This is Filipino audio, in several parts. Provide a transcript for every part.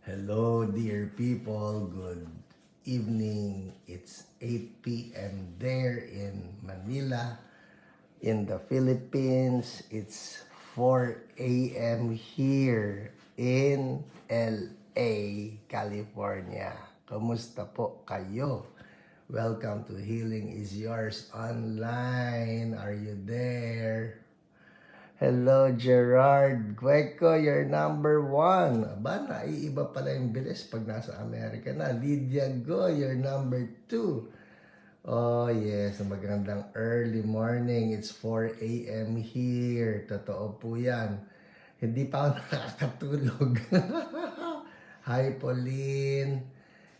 Hello, dear people. Good evening. It's 8 p.m. there in Manila. In the Philippines, it's 4 a.m. here in LA, California. Kamusta po kayo? Welcome to Healing is Yours Online. Are you there? Hello, Gerard Cueco, you're number 1. Aba, naiiba pala yung bilis pag nasa Amerika na. Lydia Go, you're number 2. Oh, yes, magandang early morning. It's 4 a.m. here. Totoo po yan. Hindi pa ako nakakatulog. Hi, Pauline.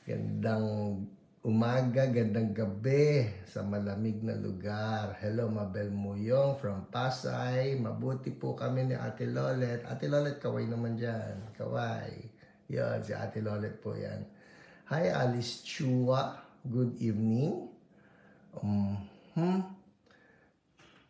Gandang umaga, gandang gabi sa malamig na lugar. Hello, Mabel Muyong from Pasay. Mabuti po kami ni Ate Lolet. Ate Lolet, kaway naman dyan. Kaway. Yan, si Ate Lolet po yan. Hi, Alice Chua. Good evening.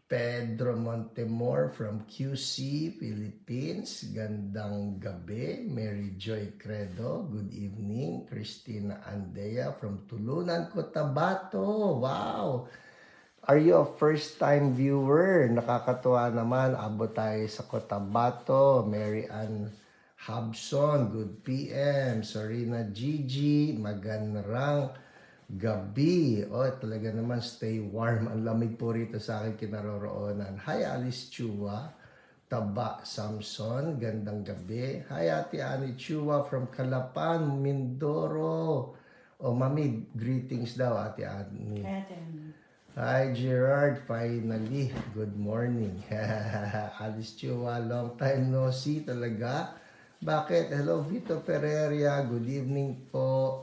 Pedro Montemor from QC, Philippines. Gandang gabi. Mary Joy Credo, good evening. Christina Andea from Tulunan, Cotabato. Wow! Are you a first-time viewer? Nakakatuwa naman. Abot tayo sa Cotabato. Mary Ann Hobson, good PM. Sorina Gigi, magandang gabi. Oh, talaga naman, stay warm. Ang lamig po rito sa akin kinaroroonan. Hi, Alice Chua. Taba Samson, gandang gabi. Hi, Ate Ani Chua from Calapan, Mindoro. Oh, Mami, greetings daw, Ate Ani. Hi, Gerard. Finally, good morning. Alice Chua, long time no see talaga. Bakit? Hello, Vito Ferreria. Good evening po.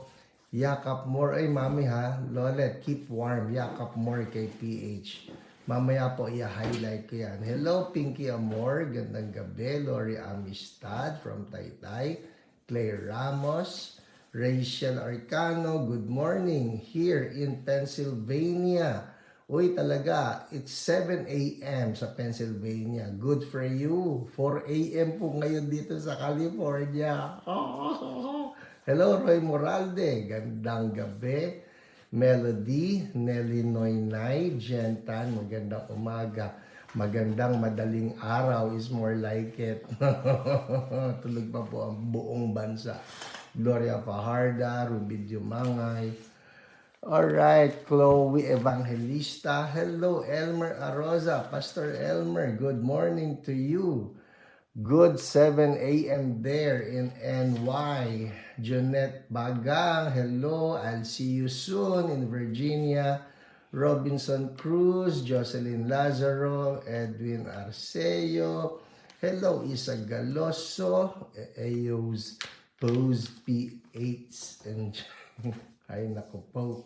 Yakap more. Ay, mami ha. Lolet, keep warm. Yakap more kay PH. Mamaya po i-highlight ko yan. Hello, Pinky Amor. Gandang gabi. Lori Amistad from Taytay. Claire Ramos. Rachel Arcano. Good morning. Here in Pennsylvania. Uy, talaga. It's 7 a.m. sa Pennsylvania. Good for you. 4 a.m. po ngayon dito sa California. Hello, Roy Moralde. Gandang gabi. Melody, Nelly Noynay, Jentan, magandang umaga. Magandang madaling araw is more like it. Tulog pa po ang buong bansa. Gloria Fajarda, Rubidio Mangay. Alright, Chloe Evangelista. Hello, Elmer Aroza. Pastor Elmer, good morning to you. Good 7 a.m. there in NY. Jeanette Bagang, hello. I'll see you soon in Virginia. Robinson Cruz, Jocelyn Lazaro, Edwin Arceo. Hello, Isa Galoso, Ayos Pose P8 and ay nako po.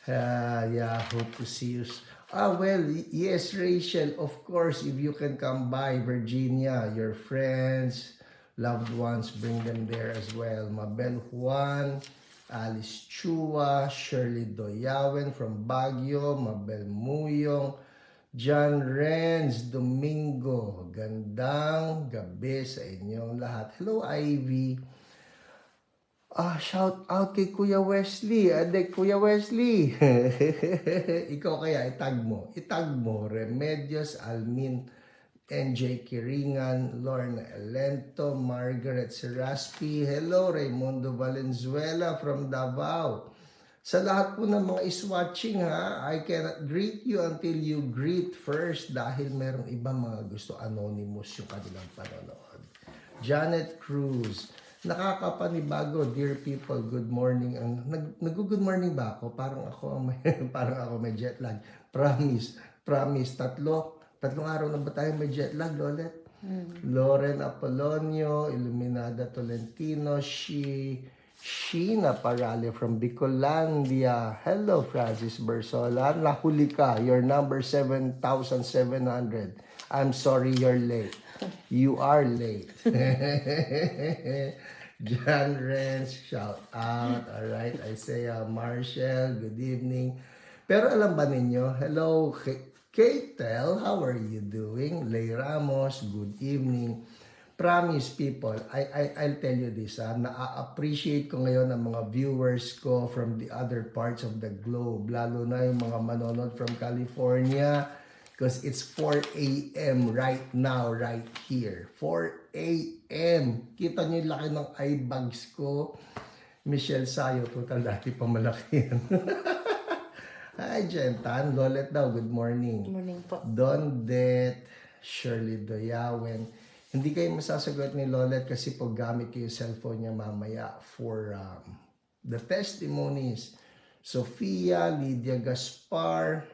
Yeah, hope to see you. Well, yes, Rachel, of course, if you can come by Virginia, your friends, loved ones, bring them there as well. Mabel Juan, Alice Chua, Shirley Doyawen from Baguio, Mabel Muyong, John Renz Domingo. Gandang gabi sa inyong lahat. Hello, Ivy. Shout out kay Kuya Wesley. Kuya Wesley. Ikaw kaya, itag mo. Remedios Almin, NJ Kiringan, Lorna Elento, Margaret Seraspi. Hello, Raimundo Valenzuela from Davao. Sa lahat po ng mga is-watching ha, I cannot greet you until you greet first dahil merong ibang mga gusto anonymous yung kanilang panonood. Janet Cruz. Nakakapanibago, dear people, good morning. Nag-good morning ba ako? Parang ako may jet lag. Promise. Tatlong araw na ba tayo may jet lag, Lolet? Loren Apolonio, Iluminada Tolentino, Sheena Parale from Bicolandia. Hello, Francis Bersola. Nahuli ka. You're number 7,700. I'm sorry you're late. You are late. John Renz, shout out. Alright, Isaiah Marshall, good evening. Pero alam ba ninyo, hello, Katel, how are you doing? Lay Ramos, good evening. Promise people, I'll tell you this, na-appreciate ko ngayon ang mga viewers ko from the other parts of the globe, lalo na yung mga manonood from California, because it's 4 a.m. right now, right here. 4 a.m. Kita niyo yung laki ng eye bags ko. Michelle Sayo, total dati pa malaki yan. Hi, Jentan. Lolet daw, good morning. Good morning po. Don Det, Shirley Doyawen. Hindi kayo masasagot ni Lolet kasi po gamit ko yung cellphone niya mamaya for the testimonies. Sophia, Lydia Gaspar.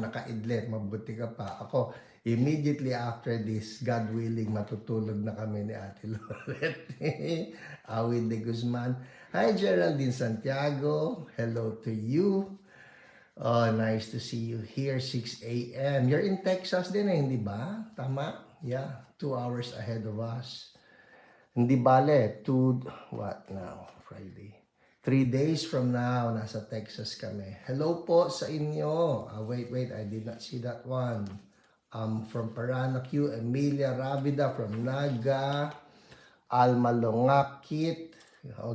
Naka-idlet. Mabuti ka pa. Ako, immediately after this, God willing, matutulog na kami ni Ate Lolet. Awid de Guzman. Hi, Geraldine Santiago. Hello to you. Oh, nice to see you here, 6 a.m. You're in Texas din hindi ba? Tama? Yeah, 2 hours ahead of us. Hindi bale, what now? Friday. 3 days from now, nasa Texas kami. Hello po sa inyo. Wait, I did not see that one. From Paranaque, Emilia Ravida from Naga, Alma Longakit.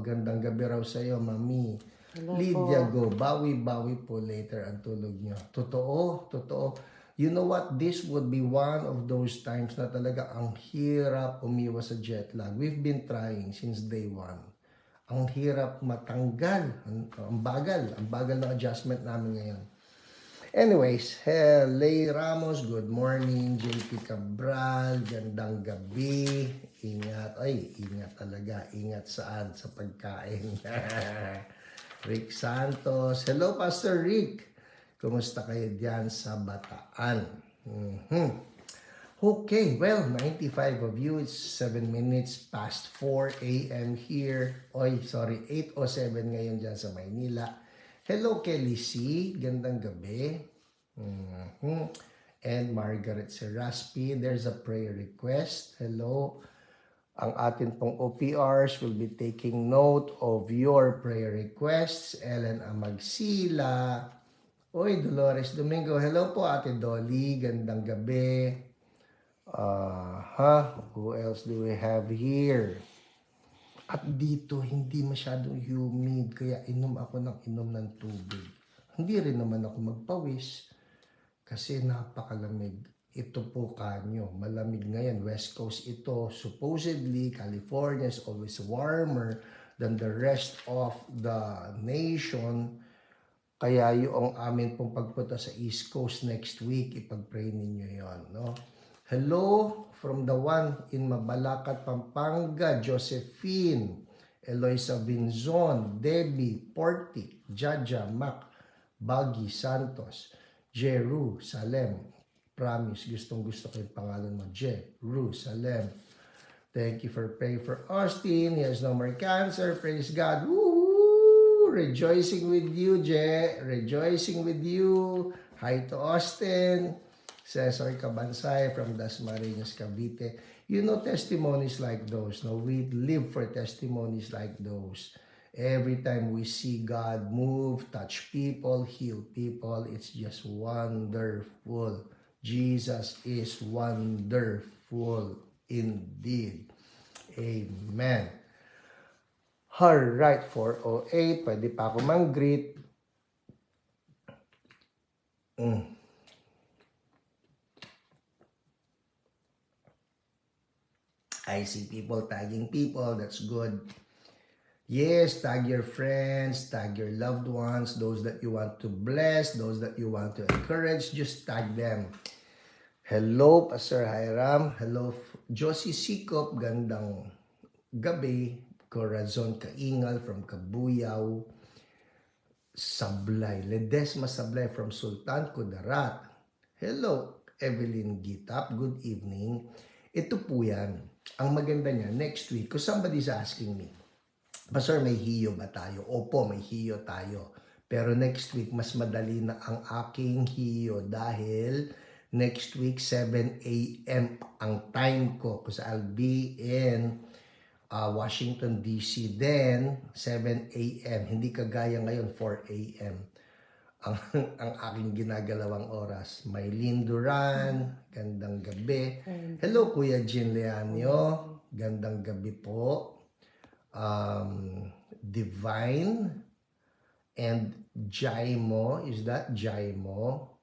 Gandang gabi raw sa iyo, Mami. Hello Lydia po. Go, bawi po later ang tulog nyo. Totoo. You know what? This would be one of those times na talaga ang hirap umiwas sa jet lag. We've been trying since day one. Ang hirap matanggal. Ang bagal ng adjustment namin ngayon. Anyways, Lay Ramos, good morning. JP Cabral, gandang gabi. Ingat talaga. Ingat saan? Sa pagkain. Rick Santos. Hello, Pastor Rick. Kumusta kayo diyan sa Bataan? Okay, well, 95 of you. It's 7 minutes past 4 a.m. here. 8:07 ngayon diyan sa Maynila. Hello, Kelly C. Gandang gabi. And Margaret Seraspi. There's a prayer request. Hello. Ang atin pong OPRs will be taking note of your prayer requests. Ellen Amagsila. Dolores Domingo. Hello po, Ate Dolly. Gandang gabi. Who else do we have here? At dito, hindi masyadong humid. Kaya inom ng tubig. Hindi rin naman ako magpawis. Kasi napakalamig. Ito po kanyo, malamig ngayon, West Coast ito. Supposedly, California is always warmer than the rest of the nation. Kaya yung amin pong pagpunta sa East Coast next week, ipag-pray ninyo yon, no? Hello from the one in Mabalacat, Pampanga, Josephine, Eloisa Vinzon, Debbie, Portik, Jaja, Mac, Baggy, Santos, Jerusalem. Promise, gustong-gusto ko yung pangalan mo, Jerusalem. Thank you for praying for Austin. He has no more cancer. Praise God. Woo! Rejoicing with you, Rejoicing with you. Hi to Austin. Cesar Cabansay from Dasmariñas, Cavite. You know testimonies like those. No, we live for testimonies like those. Every time we see God move, touch people, heal people, it's just wonderful. Jesus is wonderful indeed. Amen. Alright, 4:08. Pwede pa ako mang-greet. I see people tagging people. That's good. Yes, tag your friends, tag your loved ones, those that you want to bless, those that you want to encourage, just tag them. Hello, Pastor Hiram. Hello, Josie Sikop. Gandang gabi. Corazon Kaingal from Kabuyaw. Sablay. Ledesma Sablay from Sultan Kudarat. Hello, Evelyn Gitap. Good evening. Ito po yan. Ang maganda niya, next week, because somebody's asking me, Pastor, may hiyo ba tayo? Opo, may hiyo tayo. Pero next week, mas madali na ang aking hiyo dahil next week, 7 a.m. ang time ko. Because I'll be in Washington, D.C. then 7 a.m. Hindi kagaya ngayon, 4 a.m. ang, ang aking ginagalawang oras. Maylene Duran, gandang gabi. Hello, Kuya Jean Leanio, gandang gabi po. Divine and Jaimo, is that Jaimo?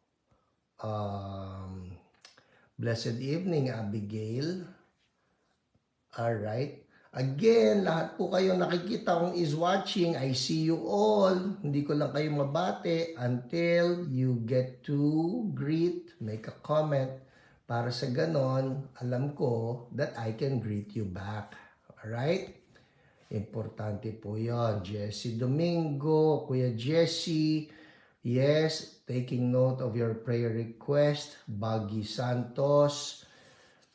Blessed evening, Abigail. Alright. Again, lahat po kayo nakikita kong is watching. I see you all. Hindi ko lang kayo mabate until you get to greet, make a comment. Para sa ganon, alam ko that I can greet you back. Alright? Importante po yon. Jesse Domingo, Kuya Jesse, yes, taking note of your prayer request. Baggy Santos,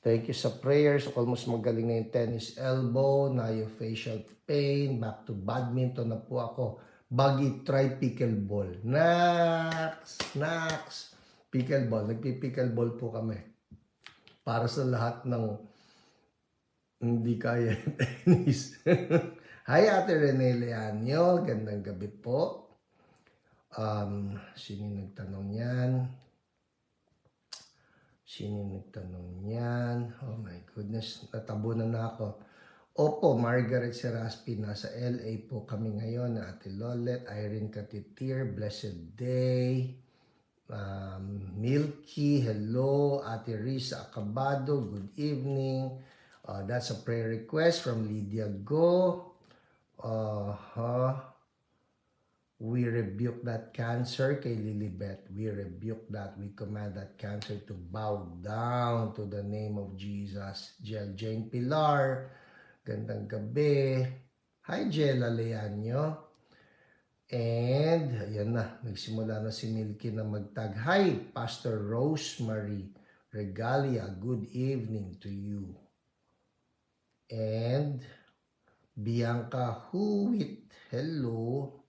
thank you sa prayers. Almost magaling na yung tennis elbow, na yung facial pain, back to badminton na po ako. Baggy, try pickleball. Naks, pickleball. Nagpi-pickleball po kami. Para sa lahat ng hindi kaya yung tennis. Hi, Ate Rene Leanio. Gandang gabi po. Sino nagtanong yan? Oh my goodness. Natabunan na ako. Opo, Margaret Seraspi. Nasa LA po kami ngayon. Ate Lolet, Irene Katitir. Blessed day. Milky, hello. Ate Risa Acabado, good evening. That's a prayer request from Lydia Go. We rebuke that cancer kay Lilibet. We rebuke that. We command that cancer to bow down to the name of Jesus. Jane Pilar, gandang gabi. Hi, Jella Leanio. And, ayan na, nagsimula na si Milky na magtag. Hi, Pastor Rosemary Regalia, good evening to you. And Bianca Huwit, hello,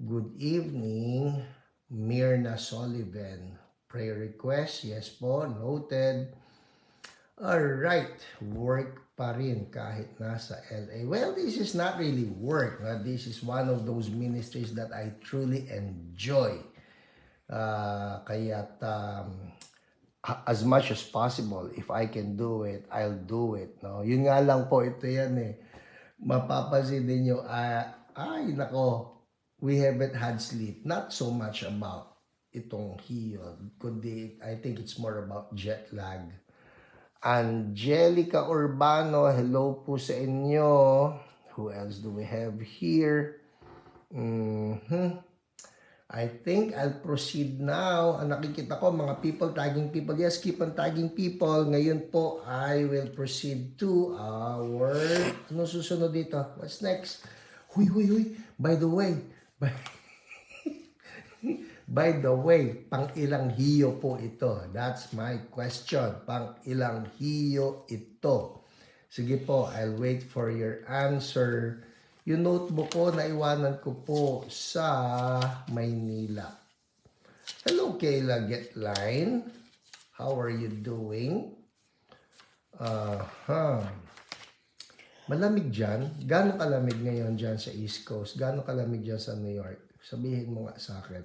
good evening. Myrna Sullivan, prayer request, yes po, noted. Alright, work pa rin kahit nasa LA. Well, this is not really work. This is one of those ministries that I truly enjoy. Kaya't as much as possible, if I can do it, I'll do it. No? Yun nga lang po, ito yan eh. Mapapansin ninyo, ay nako, we haven't had sleep. Not so much about itong hiyo. Kundi, I think it's more about jet lag. Angelica Urbano, hello po sa inyo. Who else do we have here? I think I'll proceed now. Nakikita ko mga people, tagging people. Yes, keep on tagging people. Ngayon po, I will proceed to our... Ano susunod dito? What's next? Huy. By the way, pang ilang hiyo po ito? That's my question. Pang ilang hiyo ito? Sige po, I'll wait for your answer. Yung notebook ko, naiwanan ko po sa Maynila. Hello, Kayla Getline. How are you doing? Malamig dyan? Gano'ng kalamig ngayon dyan sa East Coast? Gano'ng kalamig dyan sa New York? Sabihin mo nga sa akin.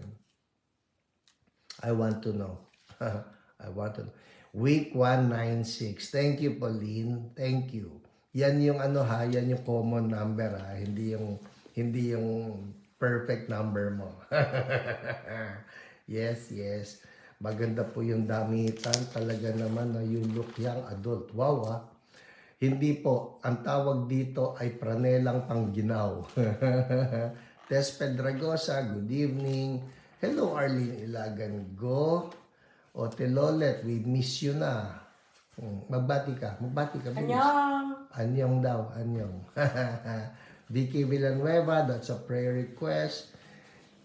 I want to know. I want to know. Week 196. Thank you, Pauline. Thank you. Yan yung yan yung common number ha. Hindi yung perfect number mo. Yes. Maganda po yung damitan. Talaga naman na you look young adult. Wow ha. Hindi po. Ang tawag dito ay pranelang pangginaw. Tess Pedragosa, good evening. Hello, Arlene Ilagan. Go. Ote Lolet, we miss you na. Magbati ka. Anyong daw. Vicky Villanueva, that's a prayer request.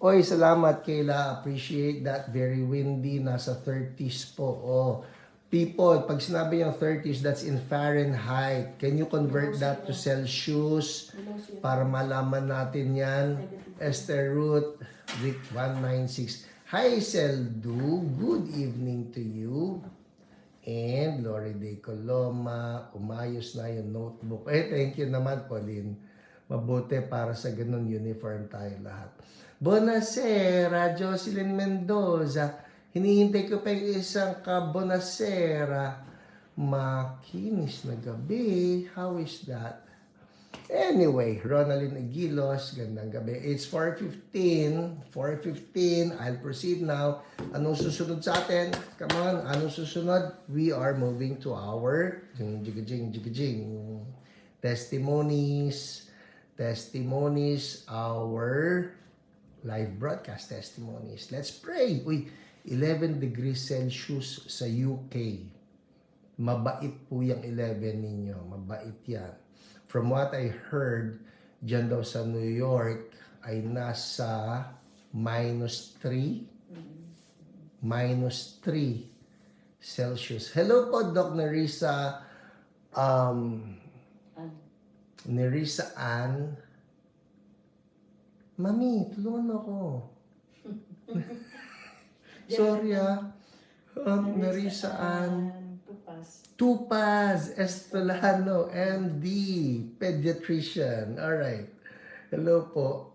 Oy, salamat Kayla. Appreciate that. Very windy. Nasa 30s po. Oh. People, pag sinabi yung 30s, that's in Fahrenheit. Can you convert that to Celsius? Para malaman natin yan. Esther Ruth, Rick 196. Hi, Seldu. Good evening to you. And Lori De Coloma, umayos na yung notebook. Thank you naman, Pauline. Mabuti para sa ganun uniform tayo lahat. Bonasera, Jocelyn Mendoza. Hinihintay ko pa yung isang ka-bonasera. Makinis na gabi. How is that? Anyway, Ronaldin Aguilos, gandang gabi. It's 4:15. 4:15. I'll proceed now. Anong susunod sa atin? Come on, anong susunod? We are moving to our testimonies. Testimonies, our live broadcast testimonies. Let's pray. Uy, 11 degrees Celsius sa UK. Mabait po yung 11 ninyo. Mabait yan. From what I heard, dyan daw sa New York ay nasa -3 Celsius. Hello po, Doc Nerissa. Nerissa Ann. Mami, tulungan ako. Sorry Nerissa Ann. Tupaz Estolano, MD, pediatrician. Alright. Hello po.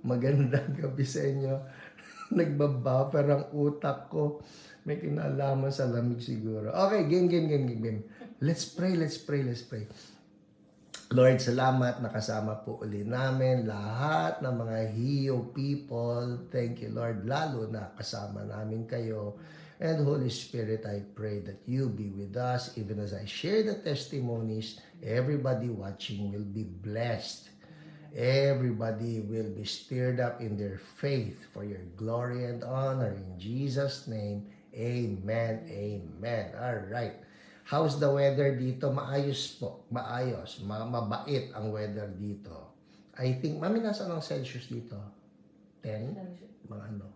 Magandang gabi sa inyo. Nagbabuffer ang utak ko. May kinalaman sa lamig siguro. Okay, game. Let's pray. Lord, salamat. Nakasama po uli namin lahat ng mga Hio people. Thank you, Lord. Lalo na kasama namin kayo. And Holy Spirit, I pray that you be with us even as I share the testimonies. Everybody watching will be blessed. Everybody will be stirred up in their faith for your glory and honor. In Jesus' name, amen, amen. All right. How's the weather dito? Maayos po. Maayos. Mabait ang weather dito. I think, mami, nasa ang Celsius dito? 10? Mga ano?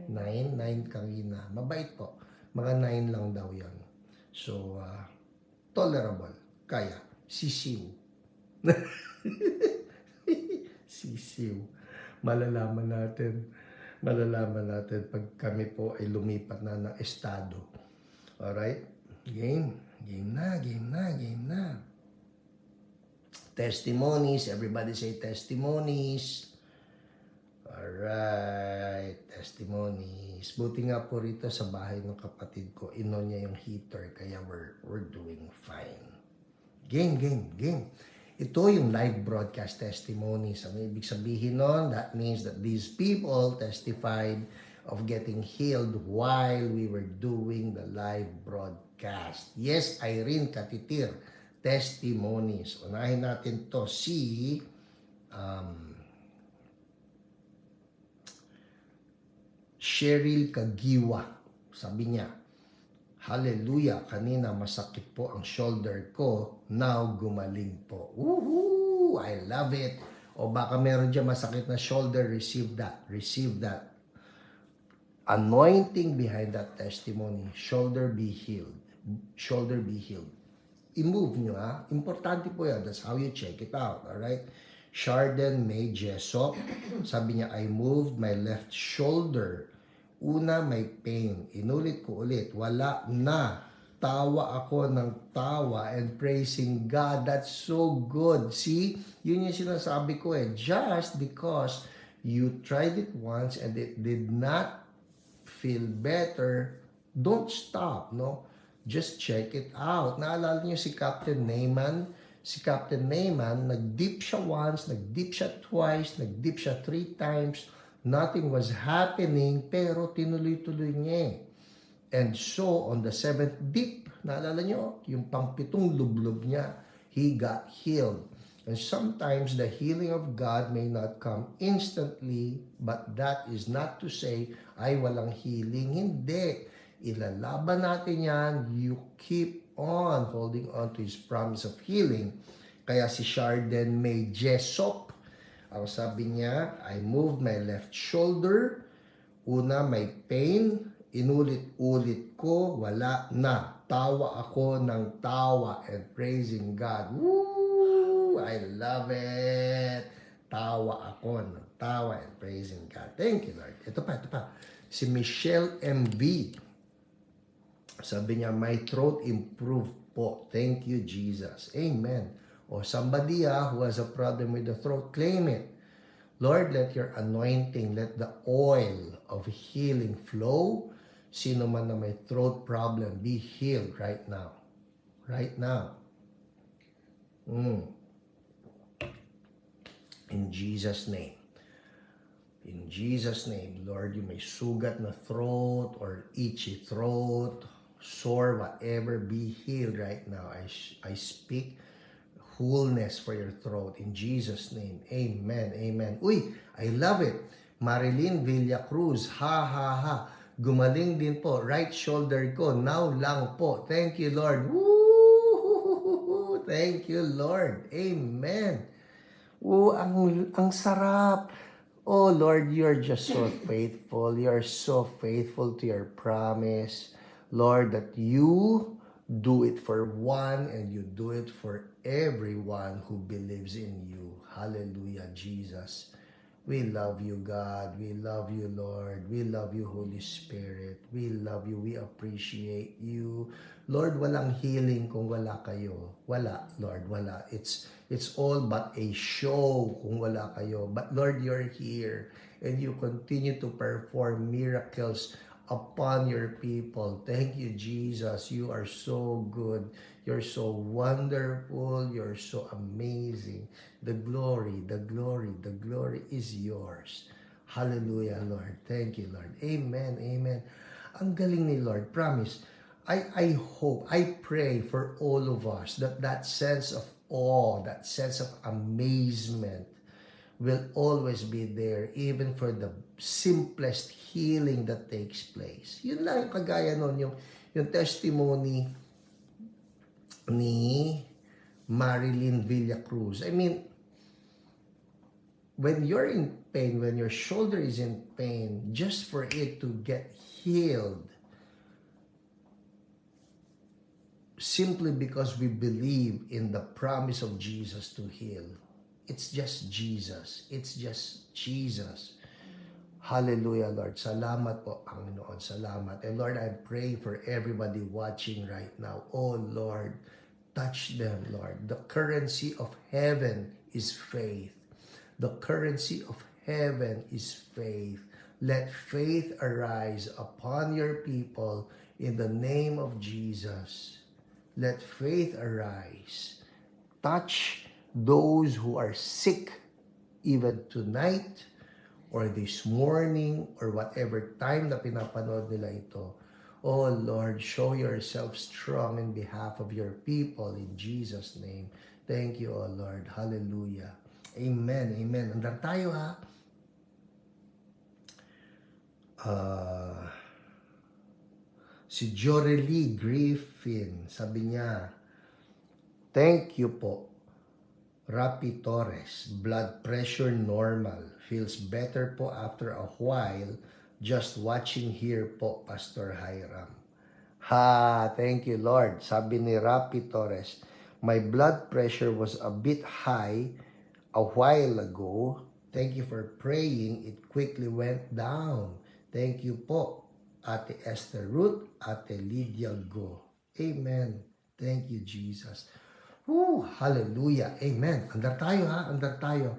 9 kanina. Mabait po. Mga 9 lang daw yan. So, tolerable. Kaya. Sisiw. Sisiw. Malalaman natin pag kami po ay lumipat na ng estado. Alright? Game na. Testimonies. Everybody say testimonies. Alright, testimonies. Buti nga po rito sa bahay ng kapatid ko, inon niya yung heater, kaya we're doing fine. Game. Ito yung live broadcast testimonies. Ang ibig sabihin nun, that means that these people testified of getting healed while we were doing the live broadcast. Yes, Irene Katitir, testimonies. Unahin natin to si Cheryl Kagiwa. Sabi niya, hallelujah, kanina masakit po ang shoulder ko, now gumaling po. Woohoo! I love it. O baka meron dyan masakit na shoulder, receive that. Anointing behind that testimony. Shoulder be healed. I-move nyo Importante po yan. That's how you check it out. Alright? Sharden May Jesop. Sabi niya, I moved my left shoulder. Una, may pain. Inulit ko ulit. Wala na. Tawa ako ng tawa and praising God. That's so good. See? Yun yung sinasabi ko Just because you tried it once and it did not feel better, don't stop, no? Just check it out. Naalala niyo si Captain Neyman? Si Captain Neyman, nag-dip siya once, nag-dip siya twice, nag-dip siya 3 times. Nothing was happening, pero tinuloy-tuloy niya And so, on the 7th dip, naalala niyo, yung pang-7 lublob niya, he got healed. And sometimes, the healing of God may not come instantly, but that is not to say, ay, walang healing. Hindi. Ilalaban natin yan. You keep on holding on to His promise of healing. Kaya si Sharden May Jesop, ang sabi niya, I moved my left shoulder. Una, may pain. Inulit-ulit ko, wala na. Tawa ako ng tawa and praising God. Woo! I love it. Tawa ako ng tawa and praising God. Thank you, Lord. Ito pa. Si Michelle MV. Sabi niya, my throat improved po. Thank you, Jesus. Amen. O somebody who has a problem with the throat, claim it. Lord, let your anointing, let the oil of healing flow. Sino man na may throat problem, be healed right now. Right now. In Jesus' name. In Jesus' name, Lord, you may sugat na throat or itchy throat, sore, whatever, be healed right now. I speak wholeness for your throat in Jesus' name. Amen. Amen. Uy, I love it. Marilyn Villacruz, ha ha ha. Gumaling din po. Right shoulder ko. Now lang po. Thank you, Lord. Woo! Thank you, Lord. Amen. Oh, ang sarap. Oh, Lord, you're just so faithful. You're so faithful to your promise. Lord, that you do it for one and you do it for everyone who believes in you. Hallelujah, Jesus. We love you, God. We love you, Lord. We love you, Holy Spirit. We love you. We appreciate you. Lord, walang healing kung wala kayo. Wala, Lord, wala. It's all but a show kung wala kayo. But Lord, you're here and you continue to perform miracles upon your people. Thank you, Jesus. You are so good. You're so wonderful. You're so amazing. The glory is yours. Hallelujah, Lord. Thank you, Lord. Amen, amen. Ang galing ni Lord. Promise. I hope, I pray for all of us that sense of awe, that sense of amazement will always be there even for the simplest healing that takes place. Yun lang yung kagaya nun, yung testimony ni Marilyn Villacruz. I mean, when you're in pain, when your shoulder is in pain, just for it to get healed, simply because we believe in the promise of Jesus to heal. It's just Jesus. It's just Jesus. Hallelujah, Lord. Salamat po, Panginoon. Salamat. And Lord, I pray for everybody watching right now. Oh, Lord, touch them, Lord. The currency of heaven is faith. The currency of heaven is faith. Let faith arise upon your people in the name of Jesus. Let faith arise. Touch those who are sick even tonight or this morning or whatever time na pinapanood nila ito. Oh Lord, show yourself strong in behalf of your people in Jesus' name. Thank you, oh Lord. Hallelujah. Amen. Amen. Andang tayo ha. Si Jorelie Griffin, sabi niya, thank you po. Rapi Torres, blood pressure normal. Feels better po after a while. Just watching here po, Pastor Hiram. Ha, thank you Lord. Sabi ni Rapi Torres, my blood pressure was a bit high a while ago. Thank you for praying. It quickly went down. Thank you po. Ate Esther Ruth, Ate Lydia Go. Amen. Thank you, Jesus. Woo, hallelujah. Amen. Andar tayo ha, andar tayo.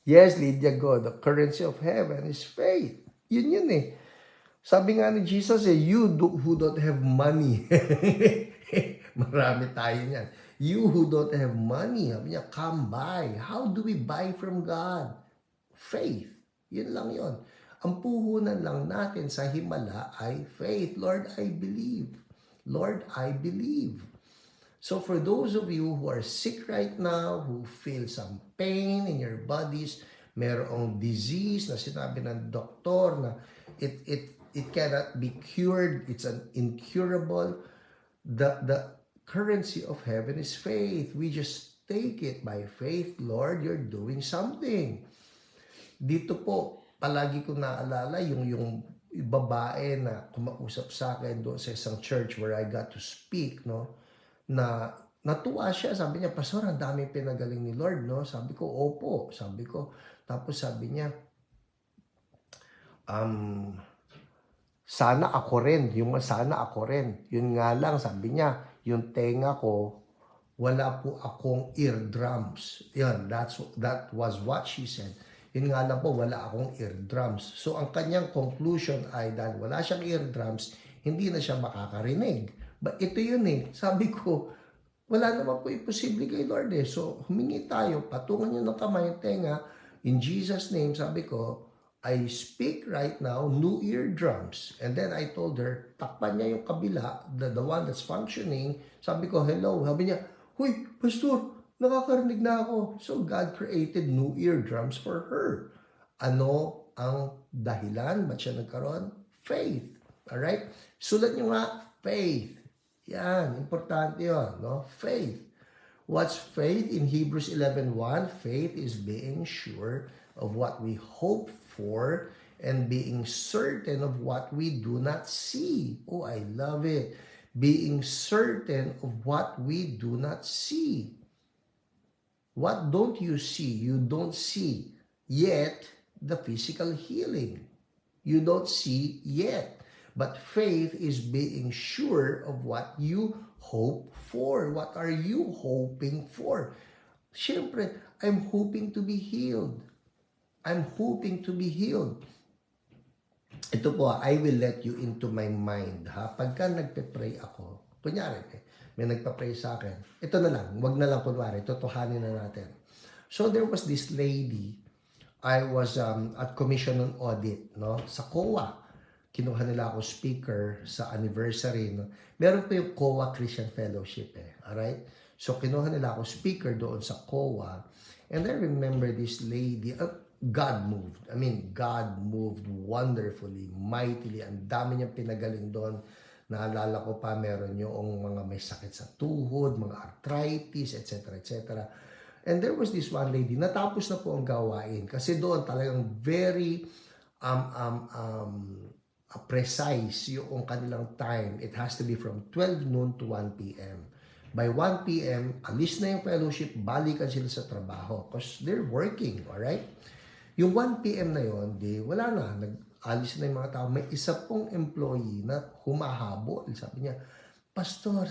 Yes, Lydia Go, the currency of heaven is faith. Yun eh. Sabi nga ni Jesus who don't have money. Marami tayo niyan. You who don't have money, sabi niya, come buy. How do we buy from God? Faith. Yun lang yun. Ang puhunan lang natin sa himala ay faith. Lord, I believe. Lord, I believe. So for those of you who are sick right now, who feel some pain in your bodies, merong disease na sinabi ng doktor na it cannot be cured, it's an incurable, the currency of heaven is faith. We just take it by faith. Lord, you're doing something. Dito po, palagi ko naalala yung babae na kumausap sa akin doon sa isang church where I got to speak, no? Na natuwa siya, sabi niya, Pastor, ang dami pinagaling ni Lord, no? Sabi ko, opo, sabi ko. Tapos sabi niya, sana ako rin, yung sana ako rin. Yun nga lang, sabi niya, yung tenga ko, wala po akong eardrums. Yan, that was what she said. Yun nga lang po, wala akong eardrums. So, ang kanyang conclusion ay dahil wala siyang eardrums, hindi na siya makakarinig. But ito yun eh. Sabi ko, wala naman po imposible kay Lord eh. So, humingi tayo, patungan niyo ng kamay, tenga, in Jesus' name, sabi ko, I speak right now, new eardrums. And then I told her, takpan niya yung kabila, the one that's functioning. Sabi ko, hello. Sabi niya, huy, pastor, nakakarinig na ako. So God created new eardrums for her. Ano ang dahilan? Ba't siya nagkaroon? Faith. Alright? Sulat niyo nga, faith. Yan, importante yun, no? Faith. What's faith? In Hebrews 11:1, faith is being sure of what we hope for and being certain of what we do not see. Oh, I love it. Being certain of what we do not see. What don't you see? You don't see yet the physical healing. You don't see yet. But faith is being sure of what you hope for. What are you hoping for? Siyempre, I'm hoping to be healed. I'm hoping to be healed. Ito po, I will let you into my mind. Ha? Pagka nagpe-pray ako, kunyari, may nagpa-pray sa akin, ito na lang, wag na lang kunwari, totohanin na natin. So there was this lady, I was at commission on audit, no? Sa COA. Kinuha nila ako speaker sa anniversary. No? Meron po yung COA Christian Fellowship. Alright? So kinuha nila ako speaker doon sa COA. And I remember this lady, God moved. I mean, God moved wonderfully, mightily. Ang dami niyang pinagaling doon. Naalala ko pa, meron yung mga may sakit sa tuhod, mga arthritis, etc., etc. And there was this one lady, natapos na po ang gawain. Kasi doon talagang very precise yung kanilang time. It has to be from 12 noon to 1 p.m. By 1 p.m., alis na yung fellowship, balikan sila sa trabaho. Because they're working, alright? Yung 1 p.m. na yon, di wala na, nag-alis na yung mga tao. May isa pong employee na humahabol. Sabi niya, Pastor,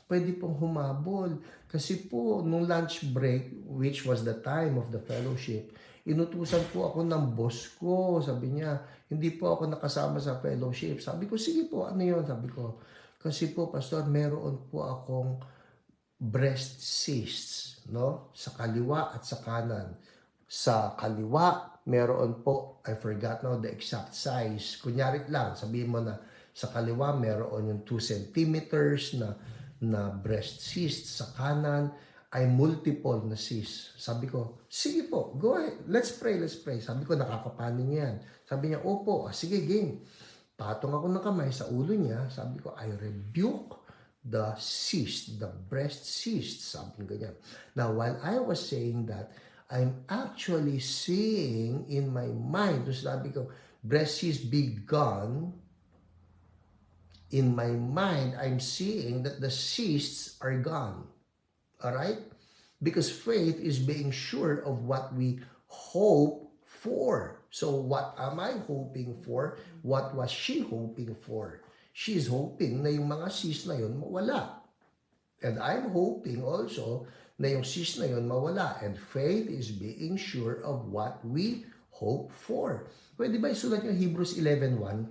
pwede pong humabol. Kasi po, nung lunch break, which was the time of the fellowship, inutusan po ako ng boss ko. Sabi niya, hindi po ako nakasama sa fellowship. Sabi ko, sige po, ano yun? Sabi ko, kasi po, Pastor, meron po akong breast cysts, no? Sa kaliwa at sa kanan. Sa kaliwa, meron po, I forgot now the exact size. Kunyari lang, sabihin mo na, sa kaliwa, meron yung 2 centimeters na breast cyst. Sa kanan, ay multiple na cyst. Sabi ko, sige po, go ahead. Let's pray. Sabi ko, nakakapanin yan. Sabi niya, opo, sige, game. Patong ako ng kamay sa ulo niya. Sabi ko, I rebuke the cyst, the breast cyst. Sabi ko ganyan. Now, while I was saying that, I'm actually seeing in my mind, so sabi ko, breast cyst be gone. In my mind, I'm seeing that the cysts are gone. Alright? Because faith is being sure of what we hope for. So what am I hoping for? What was she hoping for? She's hoping na yung mga cysts na yun mawala. And I'm hoping also na yung cysts na yun mawala. And faith is being sure of what we hope for. Pwede ba isulat yung Hebrews 11:1?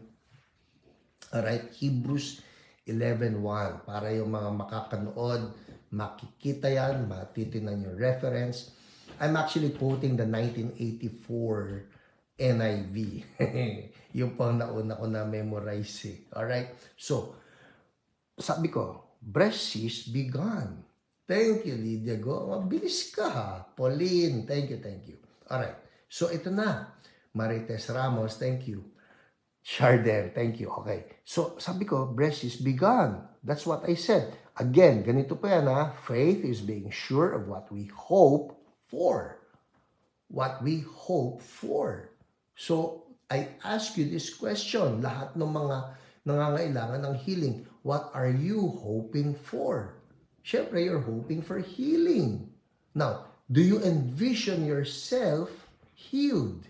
Alright, Hebrews 11:1. Para yung mga makakanood, makikita yan, matitinan yung reference. I'm actually quoting the 1984 NIV. Yung pang nauna ko na memorize eh. Alright, so, sabi ko, breast cysts be gone. Thank you, Lydia Go. Mabilis ka ha. Pauline, thank you. Alright, so ito na. Marites Ramos, thank you. Sharden, thank you. Okay. So, sabi ko, breast cysts be gone. That's what I said. Again, ganito pa yan ha. Faith is being sure of what we hope for. What we hope for. So, I ask you this question. Lahat ng mga nangangailangan ng healing. What are you hoping for? Siyempre, you're hoping for healing. Now, do you envision yourself healed?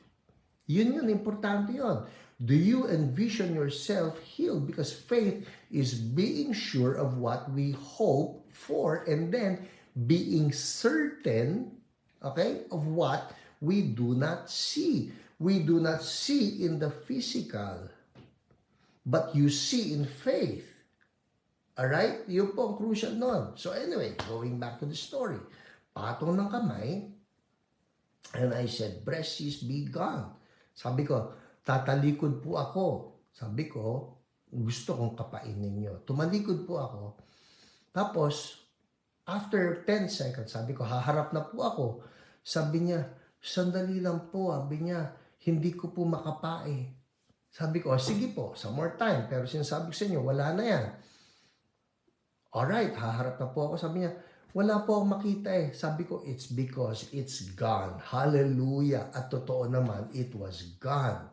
Yun, importante yun. Do you envision yourself healed? Because faith is being sure of what we hope for, and then being certain, okay, of what we do not see. We do not see in the physical, but you see in faith. Alright? Yun po ang crucial nun. So anyway, going back to the story. Patong ng kamay, and I said, "Breast be gone." Sabi ko, tatalikod po ako. Sabi ko, gusto kong kapainin nyo. Tumalikod po ako. Tapos, after 10 seconds, sabi ko, haharap na po ako. Sabi niya, "Sandali lang po." Sabi niya, "Hindi ko po makapae." Sabi ko, sige po, some more time. Pero sinasabi ko sa inyo, wala na yan. Alright, haharap na po ako. Sabi niya, "Wala po akong makita eh." Sabi ko, it's because it's gone. Hallelujah. At totoo naman, it was gone.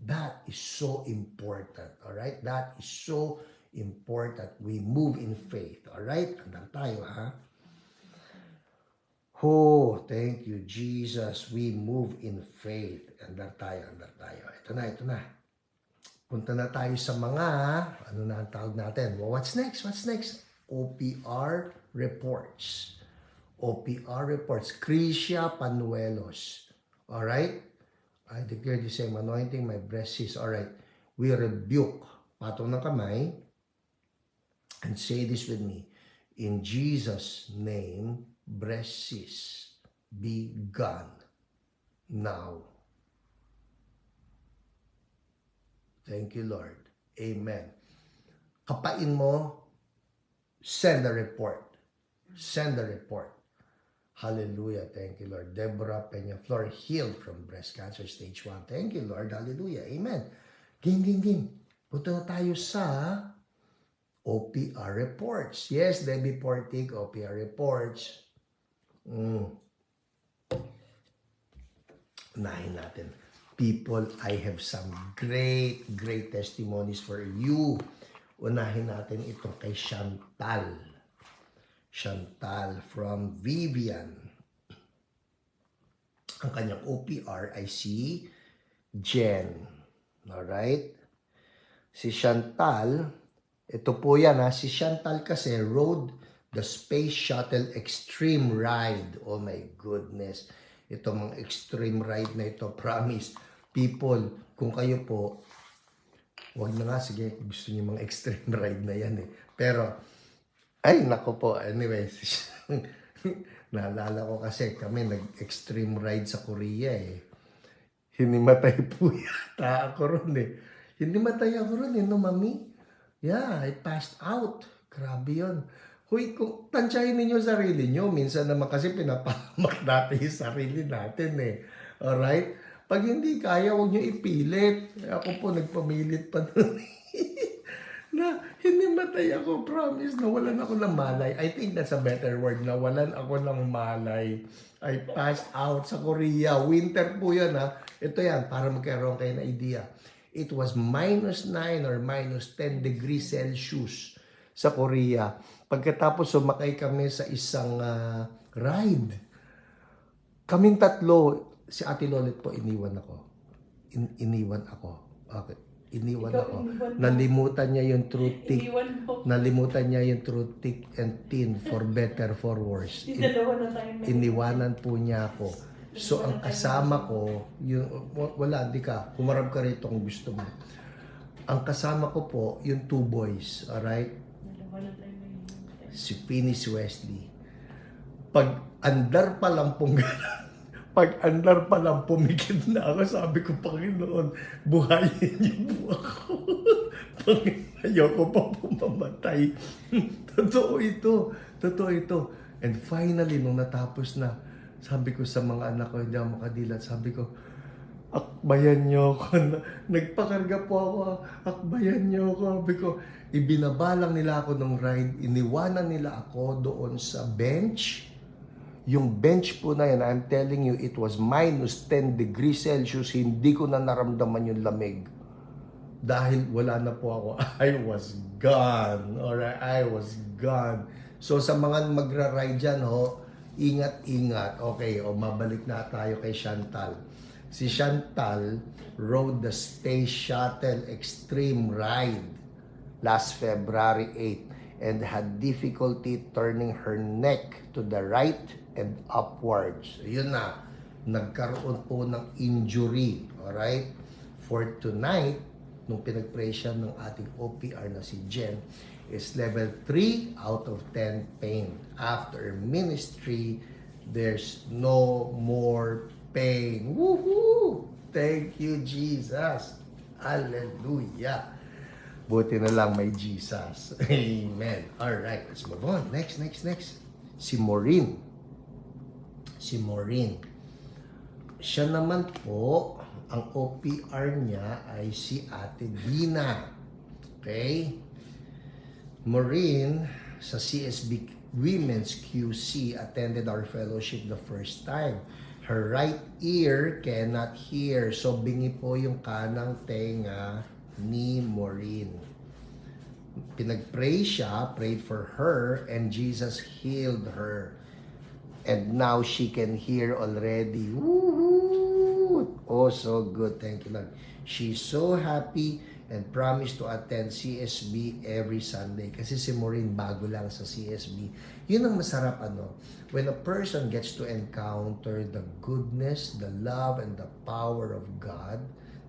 That is so important. Alright? That is so important. We move in faith. Alright? Andang tayo, ha? Oh, thank you, Jesus. We move in faith. Andang tayo, andang tayo. Ito na, ito na. Punta na tayo sa mga, ano na ang tawag natin? Well, what's next? What's next? OPR reports. OPR reports. Crisia Panuelos. Alright? I declare the same anointing, my breast is. Alright. We rebuke. Patong ng kamay. And say this with me. In Jesus' name, breast be gone now. Thank you, Lord. Amen. Kapain mo, send a report. Send a report. Hallelujah. Thank you, Lord. Deborah Peñaflor healed from breast cancer stage 1. Thank you, Lord. Hallelujah. Amen. Game. Punta na tayo sa OPR reports. Yes, Debbie Portig, OPR reports. Unahin natin. People, I have some great testimonies for you. Unahin natin itong kay Chantal. Chantal from Vivian. Ang kanyang OPR ay si Jen. Alright? Si Chantal, ito po yan ha, si Chantal kasi rode the Space Shuttle Extreme Ride. Oh my goodness. Ito mga extreme ride na ito, promise. People, kung kayo po, wag na nga, sige, gusto niyo mga extreme ride na yan eh. Pero, ay, nako po. Anyway, naalala ko kasi kami nag-extreme ride sa Korea eh. Hinimatay po yata ako ron eh. Hinimatay ako ron eh, no, mami? Yeah, I passed out. Grabe yun. Huy, kung tansyahin ninyo sarili nyo, minsan naman kasi pinapahamak natin yung sarili natin eh. Alright? Pag hindi kaya, huwag nyo ipilit. Ako po, nagpamilit pa nun na hinimatay ako, promise, nawalan ako ng malay. I think that's a better word, nawalan ako ng malay. I passed out sa Korea. Winter po yan ha. Ito yan, para magkaroon kayo na idea. It was -9 or -10 degrees Celsius sa Korea. Pagkatapos sumakay kami sa isang ride. Kaming tatlo, si Ate Lolit po, iniwan ako. Iniwan ako. Okay. Iniwan ako. Nalimutan niya yung truth thick. Nalimutan niya yung truth thick and thin for better, for worse. Iniwanan po niya ako. So, ang kasama ko, yung, wala, di ka. Kumarap ka rito kung gusto mo. Ang kasama ko po, yung 2 boys. Alright? Si Finis Wesley. Pag andar pa lang pong pag-andar pa lang, pumikit na ako. Sabi ko, Panginoon, buhayin niyo po ako. Panginoon, ayoko pa pumamatay. Totoo ito. Totoo ito. And finally, nung natapos na, sabi ko sa mga anak ko, hindi ako makadilat. Sabi ko, akbayan niyo ako. Nagpakarga po ako. Akbayan niyo ako. Sabi ko, ibinabalang nila ako ng ride. Iniwanan nila ako doon sa bench. Yung bench po na yan, I'm telling you, it was -10 degrees Celsius. Hindi ko na naramdaman yung lamig. Dahil wala na po ako. I was gone. Alright, I was gone. So sa mga magra-ride dyan, ingat-ingat. Okay, mabalik na tayo kay Chantal. Si Chantal rode the Space Shuttle Extreme Ride last February 8. and had difficulty turning her neck to the right and upwards. So, yun na. Nagkaroon po ng injury. Alright? For tonight, nung pinag-pray siya ng ating OPR na si Jen, is level 3 out of 10 pain. After ministry, there's no more pain. Woohoo! Thank you, Jesus. Hallelujah. Buti na lang may Jesus. Amen. Alright, let's move on. Next. Si Maureen. Siya naman po, ang OPR niya ay si Ate Dina. Okay? Maureen, sa CSB Women's QC, attended our fellowship the first time. Her right ear cannot hear. So, bingi po yung kanang tenga ni Maureen. Pinag-pray siya, prayed for her, and Jesus healed her. And now she can hear already. Woohoo! Oh, so good. Thank you, Lord. She's so happy and promised to attend CSB every Sunday. Kasi si Maureen bago lang sa CSB. Yun ang masarap, when a person gets to encounter the goodness, the love, and the power of God,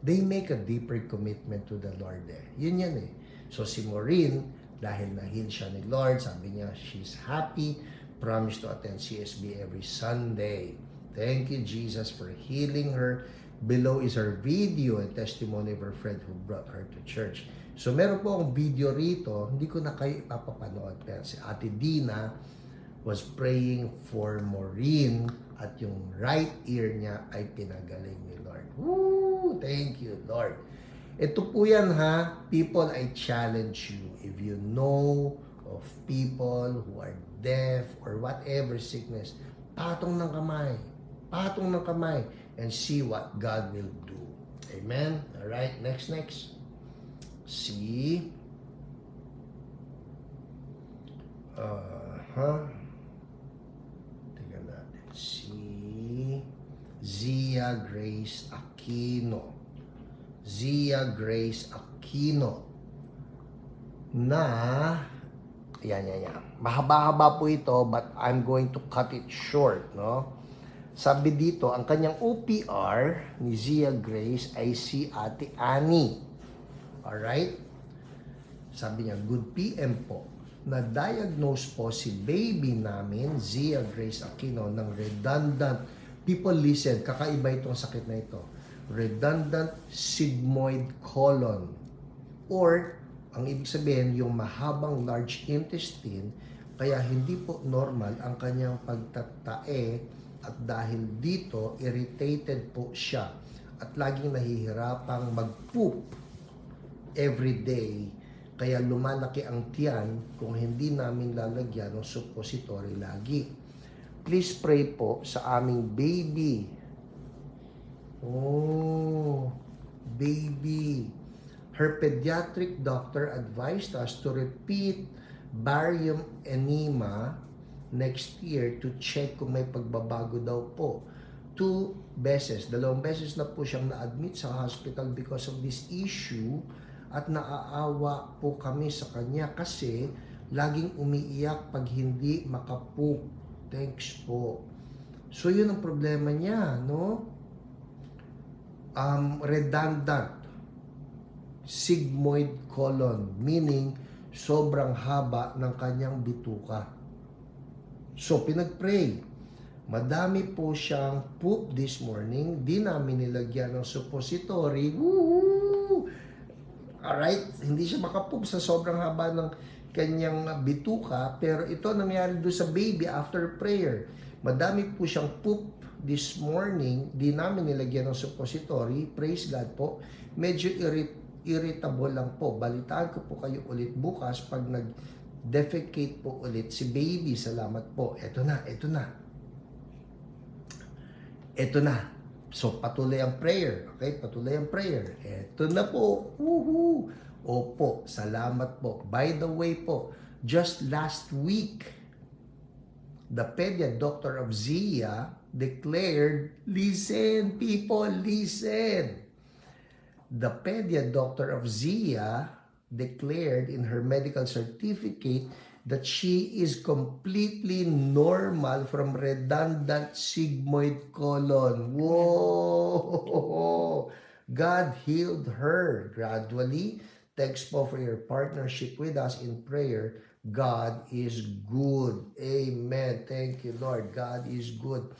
they make a deeper commitment to the Lord there. Yun yan eh. So si Maureen, dahil na-heal siya ni Lord, sabi niya, she's happy, promised to attend CSB every Sunday. Thank you, Jesus, for healing her. Below is her video and testimony of her friend who brought her to church. So meron po akong video rito, hindi ko na kayo ipapapanood. Pero si Ate Dina was praying for Maureen at yung right ear niya ay pinagaling ni Lord. Woo! Thank you, Lord. Ito po yan ha, people, I challenge you. If you know of people who are deaf or whatever sickness, patong ng kamay, and see what God will do. Amen? Alright, next. See? Tingnan natin. Si Zia Grace Aquino. Na, yan. Mahaba-haba po ito, but I'm going to cut it short, no? Sabi dito, ang kanyang OPR ni Zia Grace ay si Ate Annie. Alright? Sabi niya, good PM po. Na-diagnose po si baby namin, Zia Grace Aquino, ng redundant, people listen, kakaiba itong sakit na ito, redundant sigmoid colon. Or, ang ibig sabihin, yung mahabang large intestine, kaya hindi po normal ang kanyang pagtatae. At dahil dito, irritated po siya at laging nahihirapang mag-poop every day. Kaya lumalaki ang tiyan kung hindi namin lalagyan ng suppository lagi. Please pray po sa aming baby. Oh, baby. Her pediatric doctor advised us to repeat barium enema next year to check kung may pagbabago daw po. 2 beses, 2 beses na po siyang na-admit sa hospital because of this issue at naaawa po kami sa kanya kasi laging umiiyak pag hindi makapoop. Thanks po. So yun ang problema niya, no? Redundant sigmoid colon, meaning sobrang haba ng kanyang bituka. So, pinag-pray. Madami po siyang poop this morning. Di namin nilagyan ng suppository. Woohoo! Alright? Hindi siya makapoop sa sobrang haba ng kanyang bituka. Pero ito nangyari doon sa baby after prayer. Madami po siyang poop this morning. Di namin nilagyan ng suppository. Praise God po. Medyo irritable lang po. Balitaan ko po kayo ulit bukas pag defecate po ulit si baby. Salamat po. Ito na. So, patuloy ang prayer. Okay? Patuloy ang prayer. Ito na po. Woohoo! Opo. Salamat po. By the way po, just last week, the pediatric doctor of Zia declared, listen people, listen. The pediatric doctor of Zia declared in her medical certificate that she is completely normal from redundant sigmoid colon. Whoa! God healed her gradually. Thanks po for your partnership with us in prayer. God is good. Amen. Thank you, Lord. God is good.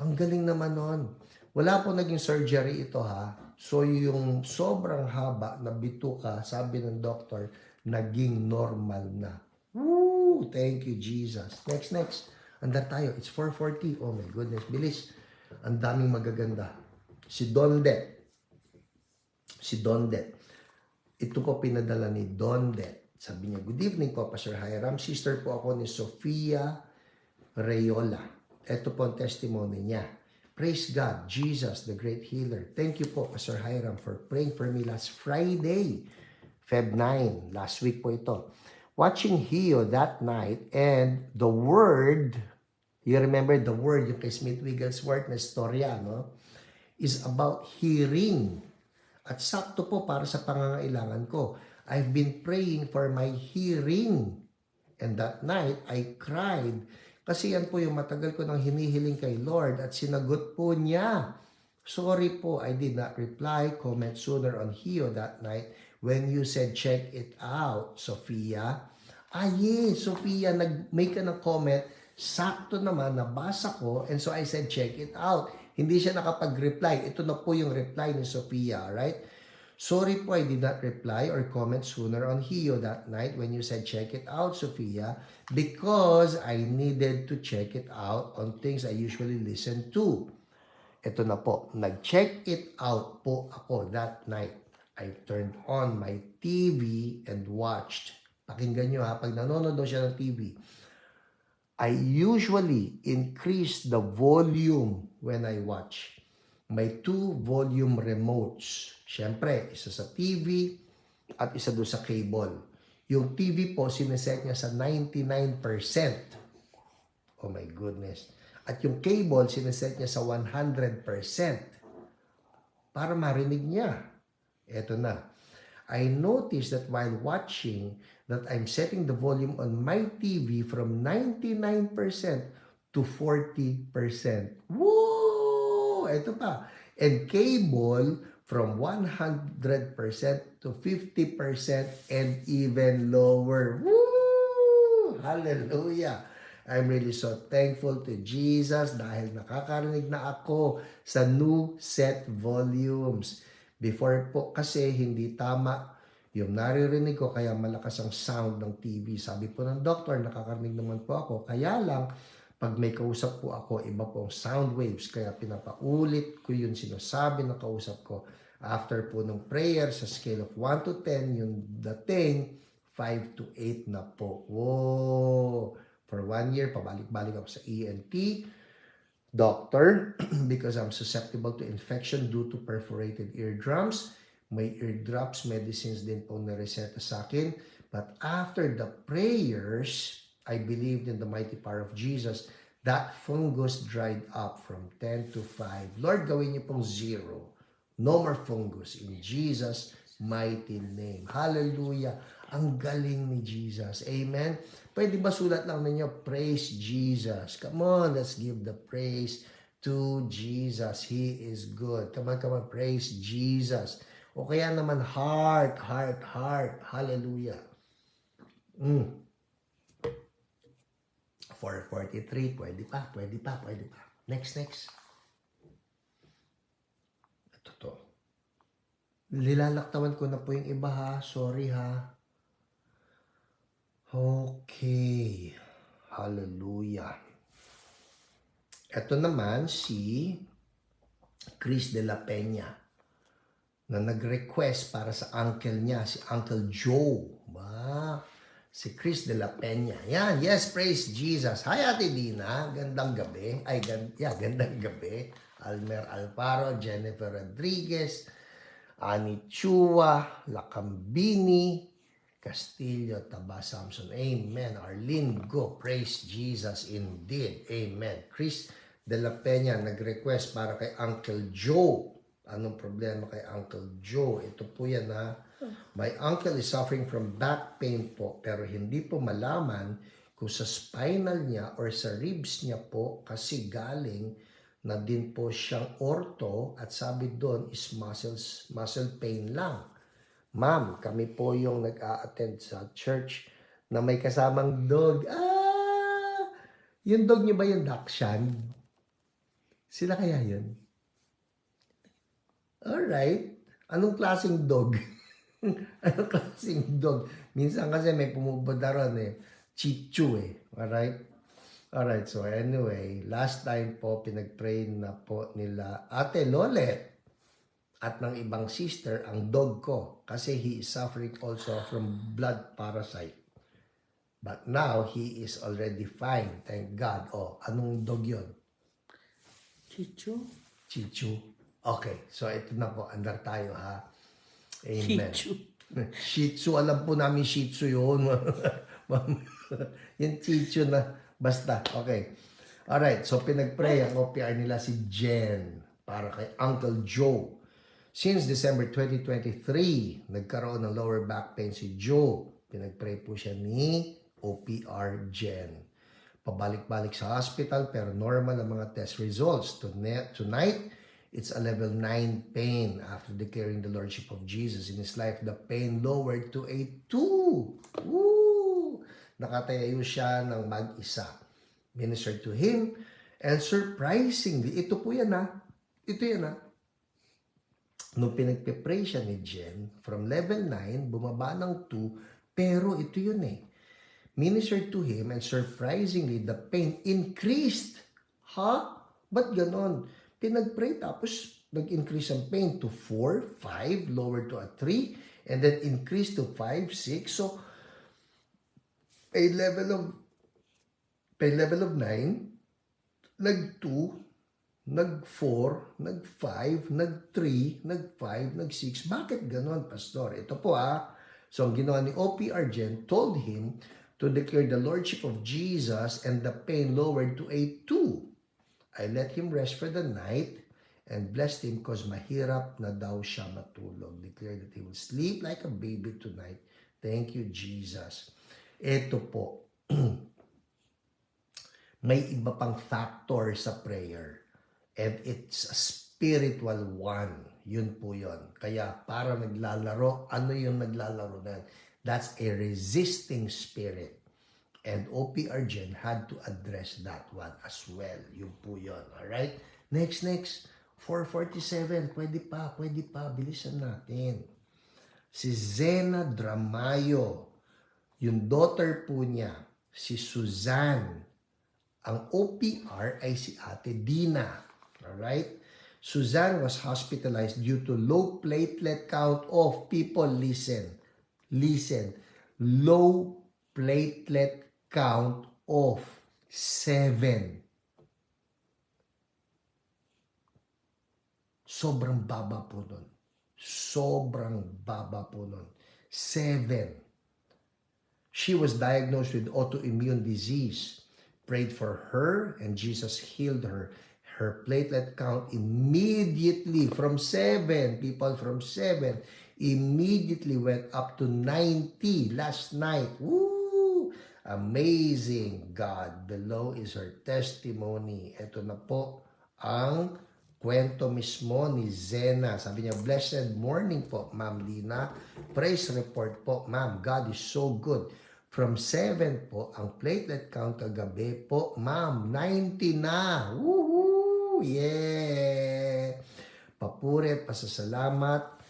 Ang galing naman nun. Wala po naging surgery ito ha. So yung sobrang haba na bituka, sabi ng doktor, naging normal na. Woo! Thank you, Jesus. Next. Andar tayo. It's 4:40. Oh my goodness. Bilis. Ang daming magaganda. Si Dondet. Ito po pinadala ni Dondet. Sabi niya, good evening po, Pastor Hiram. Sister po ako ni Sofia Reyola. Ito po ang testimony niya. Praise God, Jesus, the great healer. Thank you po, Pastor Hiram, for praying for me last Friday, Feb 9. Last week po ito. Watching Hio that night and the word, you remember the word, yung kay Smith Wigglesworth na storya, no? Is about hearing. At sakto po para sa pangangailangan ko. I've been praying for my hearing. And that night, I cried. Kasi yan po yung matagal ko nang hinihiling kay Lord at sinagot po niya. Sorry po, I did not reply. Comment sooner on Hio that night when you said check it out, Sophia. Sophia, nag-make ka ng comment. Sakto naman, nabasa ko. And so I said check it out. Hindi siya nakapag-reply. Ito na po yung reply ni Sophia, right? Sorry po, I did not reply or comment sooner on Hio that night when you said check it out, Sophia, because I needed to check it out on things I usually listen to. Ito na po, nag-check it out po ako that night. I turned on my TV and watched. Pakinggan nyo ha, pag nanonood siya ng TV, I usually increase the volume when I watch. May 2 volume remotes. Siyempre, isa sa TV at isa doon sa cable. Yung TV po, sineset niya sa 99%. Oh my goodness. At yung cable, sineset niya sa 100%. Para marinig niya. Eto na. I noticed that while watching, that I'm setting the volume on my TV from 99% to 40%. Woo! Ito pa. And cable from 100% to 50% and even lower. Woo! Hallelujah! I'm really so thankful to Jesus dahil nakakarinig na ako sa new set volumes. Before po kasi hindi tama yung naririnig ko kaya malakas ang sound ng TV. Sabi po ng doktor, nakakarinig naman po ako. Kaya lang, pag may kausap po ako, iba po ang sound waves. Kaya pinapaulit ko yung sinasabi na kausap ko. After po ng prayer, sa scale of 1 to 10, yung dating 5 to 8 na po. Whoa! For 1 year, pabalik-balik ako sa ENT doctor because I'm susceptible to infection due to perforated eardrums. May eardrops medicines din po na-reseta sa akin. But after the prayers, I believed in the mighty power of Jesus. That fungus dried up from 10 to 5. Lord, gawin niyo pong 0. No more fungus in Jesus' mighty name. Hallelujah. Ang galing ni Jesus. Amen. Pwede ba sulat lang ninyo, praise Jesus. Come on, let's give the praise to Jesus. He is good. Come on, praise Jesus. O kaya naman, heart. Hallelujah. 4:43, pwede pa. Next. Ito to. Lilalaktawan ko na po yung iba ha. Sorry ha. Okay. Hallelujah. Ito naman si Chris de la Peña na nag-request para sa uncle niya, si Uncle Joe. Si Chris de la Peña. Yan, yes, praise Jesus. Hi, Ate Dina. Gandang gabi. Gandang gabi. Almer Alparo, Jennifer Rodriguez, Ani Chua, Lacambini, Castillo, Taba Samson. Amen. Arlene Go. Praise Jesus indeed. Amen. Chris de la Peña nag-request para kay Uncle Joe. Anong problema kay Uncle Joe? Ito po yan ha. My uncle is suffering from back pain po, pero hindi po malaman kung sa spinal niya or sa ribs niya po kasi galing na din po siyang ortho at sabi doon is muscle pain lang. Ma'am, kami po yung nag-a-attend sa church na may kasamang dog. Yung dog niyo ba yung Dachshund? Sila kaya yun? Alright. Anong klaseng dog? Anong klaseng dog? Minsan kasi may pumupunta ron Shih Tzu Alright? Alright, so anyway, last time po pinag-pray na po nila Ate Lolet at ng ibang sister ang dog ko kasi he is suffering also from blood parasite. But now, he is already fine. Thank God. Oh, anong dog yun? Shih Tzu. Shih Tzu. Okay, so ito na po. Andar tayo ha. Amen. Shih Tzu. Shih Tzu, alam po namin Shih Tzu yun. Yung Shih Tzu na, basta. Okay. Alright, so pinag-pray ang OPR nila si Jen para kay Uncle Joe. Since December 2023, nagkaroon ng lower back pain si Joe. Pinag-pray po siya ni OPR Jen. Pabalik-balik sa hospital pero normal ang mga test results. Tonight, it's a level 9 pain after declaring the Lordship of Jesus in his life. The pain lowered to a 2. Woo! Nakatayo siya ng mag-isa. Ministered to him and surprisingly, ito po yan Ito yan Nung pinagpipray siya ni Jen, from level 9, bumaba ng 2, pero ito yun ministered to him and surprisingly, the pain increased. Ba't ganon? Pinag-pray tapos nag-increase ang pain to 4, 5, lower to a 3, and then increase to 5, 6. So, a level of 9, nag-2, nag-4, nag-5, nag-3, nag-5, nag-6. Bakit ganon, Pastor? Ito po So, ang ginawa ni OPR Jen told him to declare the Lordship of Jesus and the pain lowered to a 2. I let him rest for the night and blessed him because mahirap na daw siya matulog. Declare that he will sleep like a baby tonight. Thank you, Jesus. Ito po, may iba pang factor sa prayer and it's a spiritual one. Yun po yun. Kaya para naglalaro, ano yung naglalaro na yan? That's a resisting spirit. And OPR Jen had to address that one as well. Yun po yun. Alright? Next. 447. Pwede pa. Bilisan natin. Si Zena Dramayo. Yung daughter po niya, si Suzanne. Ang OPR ay si Ate Dina. Alright? Suzanne was hospitalized due to low platelet count of people. Listen. Low platelet count of 7. Sobrang baba po nun. 7. She was diagnosed with autoimmune disease. Prayed for her and Jesus healed her. Her platelet count immediately from 7, immediately went up to 90 last night. Woo! Amazing God. Below is her testimony. Ito na po ang kwento mismo ni Zena. Sabi niya, blessed morning po, Ma'am Lina. Praise report po, Ma'am. God is so good. From 7 po, ang platelet count kagabi po, Ma'am, 90 na. Woohoo! Yeah! Papuri at pasasalamat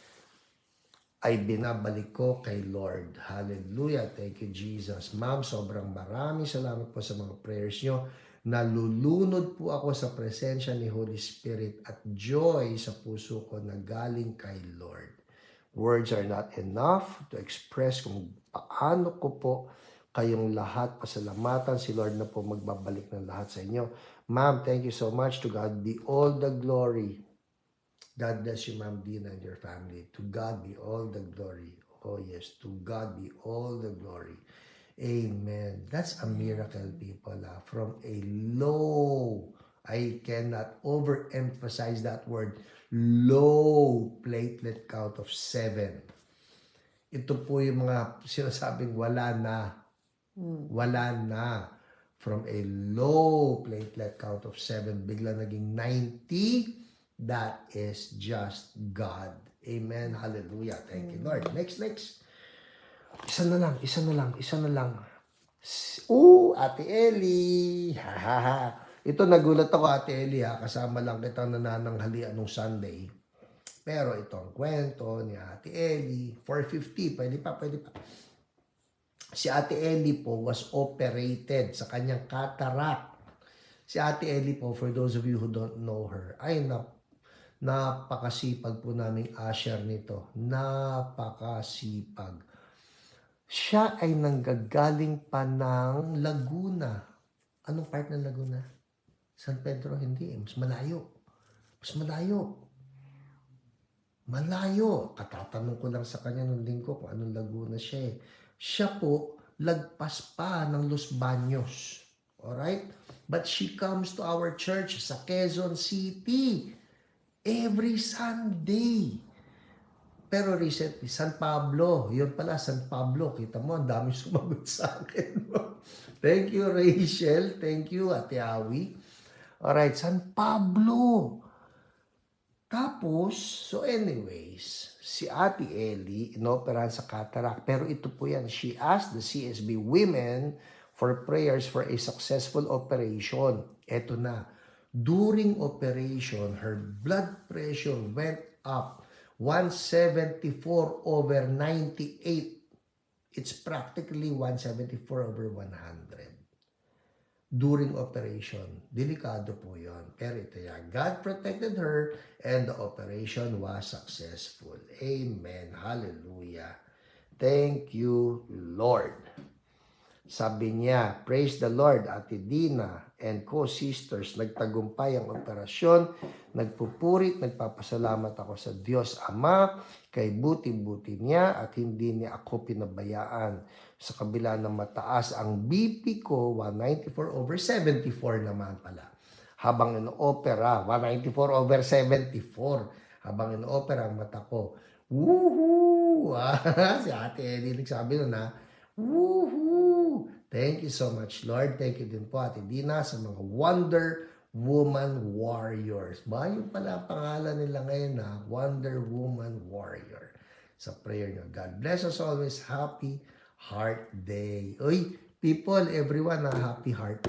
ay binabalik ko kay Lord. Hallelujah. Thank you, Jesus. Ma'am, sobrang maraming salamat po sa mga prayers nyo. Nalulunod po ako sa presensya ni Holy Spirit at joy sa puso ko na galing kay Lord. Words are not enough to express kung paano ko po kayong lahat pasalamatan. Si Lord na po magbabalik ng lahat sa inyo. Ma'am, thank you so much. To God be all the glory. God bless you, Ma'am Dina, and your family. To God be all the glory. Oh yes, to God be all the glory. Amen. That's a miracle, people. From a low, I cannot overemphasize that word, low platelet count of 7. Ito po yung mga sinasabing wala na. Wala na. From a low platelet count of 7, bigla naging 90. That is just God. Amen. Hallelujah. Thank you, Lord. Next. Isa na lang. Ate Ellie. Ito nagulat ako, Ate Ellie, ha. Kasama lang kita nanananghalian nung Sunday. Pero itong kwento ni Ate Ellie, 450, pwede pa. Si Ate Ellie po was operated sa kanyang cataract. Si Ate Ellie po, for those of you who don't know her, ay napakasipag po naming usher nito. Napakasipag. Siya ay nanggagaling pa ng Laguna. Anong part ng Laguna? San Pedro? Hindi. Mas malayo. Katatanong ko lang sa kanya nung linggo kung anong Laguna siya eh. Siya po, lagpas pa ng Los Baños. Alright? But she comes to our church sa Quezon City every Sunday. Pero recently, San Pablo. Yun pala, San Pablo. Kita mo, ang dami sumagot sa akin. Thank you, Rachel. Thank you, Ate Awi. Alright, San Pablo. Tapos, so anyways, si Ate Ellie, inoperahan sa cataract. Pero ito po yan, she asked the CSB women for prayers for a successful operation. Ito na. During operation, her blood pressure went up 174/98. It's practically 174/100. During operation. Delikado po yon. Pero ito yan. God protected her and the operation was successful. Amen. Hallelujah. Thank you, Lord. Sabi niya, praise the Lord, Ate Dina and co-sisters, nagtagumpay ang operasyon, nagpupurit, nagpapasalamat ako sa Diyos Ama, kay buti-buti niya at hindi niya ako pinabayaan. Sa kabila ng mataas ang BP ko, 194/74 naman pala. Habang ino-opera, 194/74, habang ino-opera ang mata ko, woohoo! Si Ate Eddie nagsabi nun ha, woohoo! Thank you so much, Lord. Thank you din po, Ate Dina, sa mga Wonder Woman Warriors. Ba, yung pala pangalan nila ngayon na Wonder Woman Warrior. Sa prayer nyo. God bless us always. Happy Heart Day. Uy, people, everyone, Happy Heart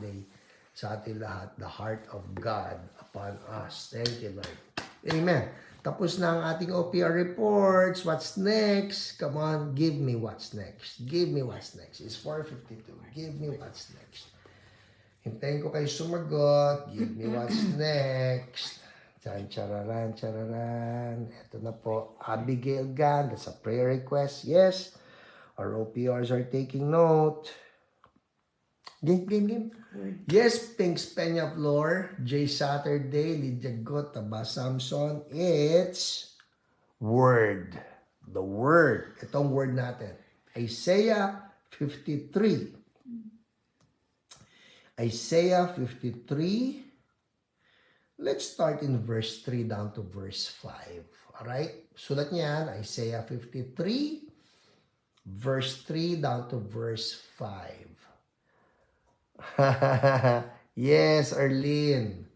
Day sa ating lahat. The heart of God upon us. Thank you, Lord. Amen. Tapos na ang ating OPR reports. What's next? Come on, give me what's next. Give me what's next. It's 4:52. Give me what's next. Hintayin ko kayo sumagot. Give me what's next. Chararan. Ito na po. Abigail Gan. That's a prayer request. Yes. Our OPRs are taking note. Game. Yes, Pinks Peña Flor, J Saturday, Lydia Got, Taba Samson. It's Word. The Word. Itong word natin. Isaiah 53. Isaiah 53. Let's start in verse 3 down to verse 5. Alright? Sulat niyan, Isaiah 53, verse 3 down to verse 5. Yes, Arlene.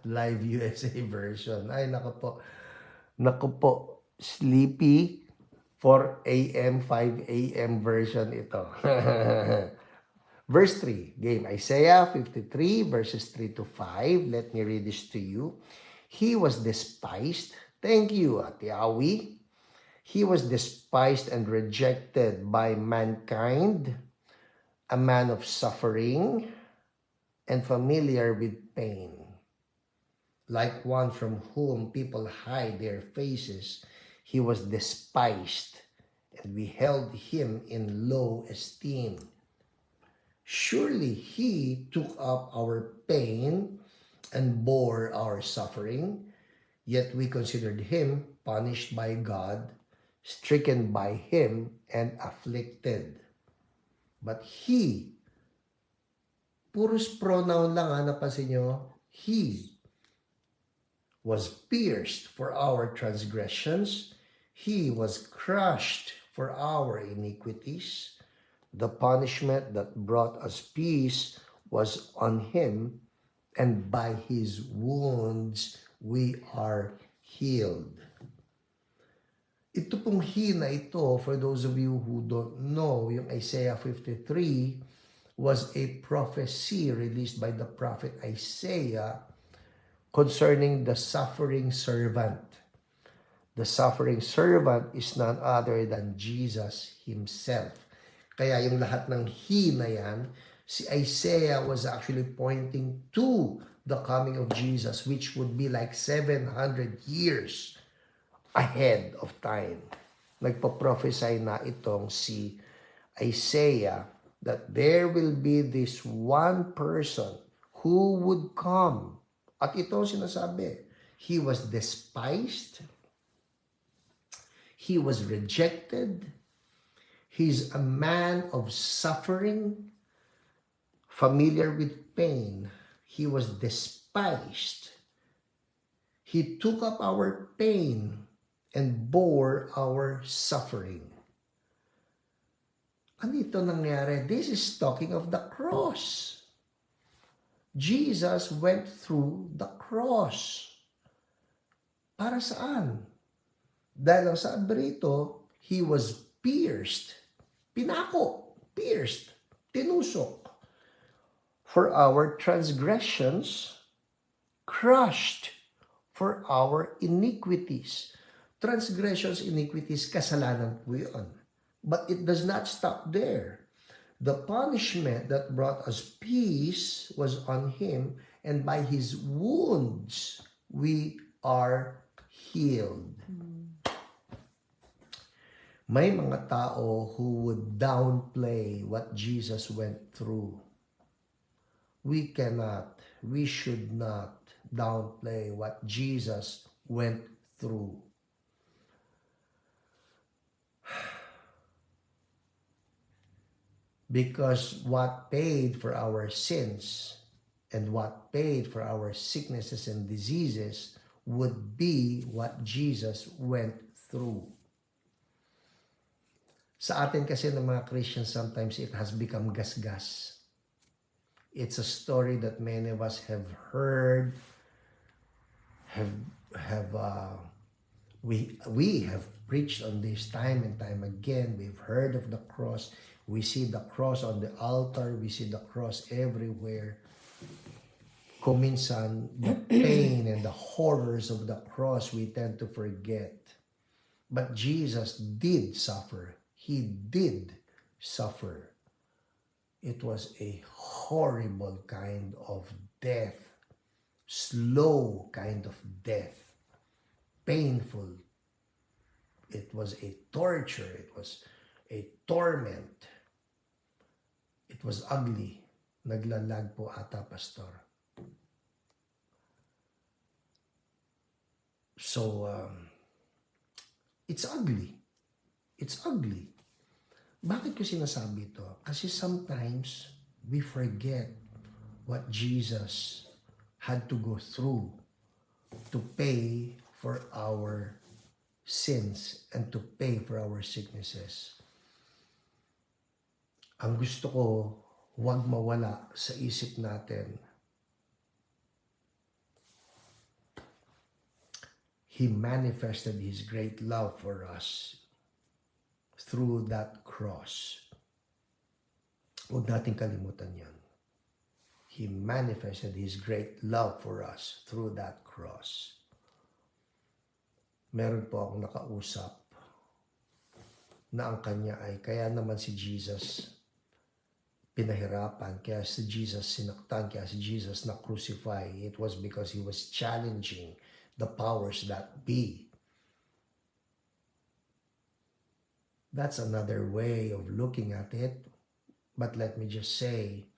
Live USA version. Ay, naku po. Sleepy 4 a.m., 5 a.m. version ito. Verse 3, game. Isaiah 53, verses 3 to 5. Let me read this to you. He was despised. Thank you, Ate Awi. He was despised and rejected by mankind, a man of suffering and familiar with pain. Like one from whom people hide their faces, he was despised, and we held him in low esteem. Surely he took up our pain and bore our suffering, yet we considered him punished by God, stricken by him, and afflicted. But he, puros pronoun lang napansin nyo, he was pierced for our transgressions, He was crushed for our iniquities. The punishment that brought us peace was on him, and by his wounds we are healed. Ito pong hina ito, for those of you who don't know, yung Isaiah 53 was a prophecy released by the prophet Isaiah concerning the suffering servant. The suffering servant is none other than Jesus himself. Kaya yung lahat ng hina yan, si Isaiah was actually pointing to the coming of Jesus, which would be like 700 years ahead of time. Nagpa-prophesy na itong si Isaiah that there will be this one person who would come. At ito sinasabi, he was despised, he was rejected, he's a man of suffering, familiar with pain. He was despised. He took up our pain and bore our suffering. Ano ito nangyari? This is talking of the cross. Jesus went through the cross. Para saan? Dahil ang sabi rito, he was pierced. Pinako, pierced, tinusok. For our transgressions, crushed for our iniquities. Transgressions, iniquities, kasalanan po yun. But it does not stop there. The punishment that brought us peace was on him, and by his wounds we are healed. May mga tao who would downplay what Jesus went through. We cannot, we should not downplay what Jesus went through. Because what paid for our sins and what paid for our sicknesses and diseases would be what Jesus went through. Sa atin kasi ng mga Christians, sometimes it has become gasgas. It's a story that many of us have heard, we have preached on this time and time again. We've heard of the cross. We see the cross on the altar. We see the cross everywhere. Kung minsan, the pain and the horrors of the cross we tend to forget. But Jesus did suffer. He did suffer. It was a horrible kind of death. Slow kind of death. Painful. It was a torture. It was a torment. It was ugly. Naglalag po ata, Pastor. So, it's ugly. It's ugly. Bakit ko sinasabi ito? Kasi sometimes we forget what Jesus had to go through to pay for our sins and to pay for our sicknesses. Ang gusto ko, huwag mawala sa isip natin. He manifested His great love for us through that cross. Huwag natin kalimutan yan. He manifested His great love for us through that cross. Meron po akong nakausap na ang kanya ay, kaya naman si Jesus pinahirapan, kaya si Jesus sinaktan, kaya si Jesus na-crucify. It was because He was challenging the powers that be. That's another way of looking at it. But let me just say,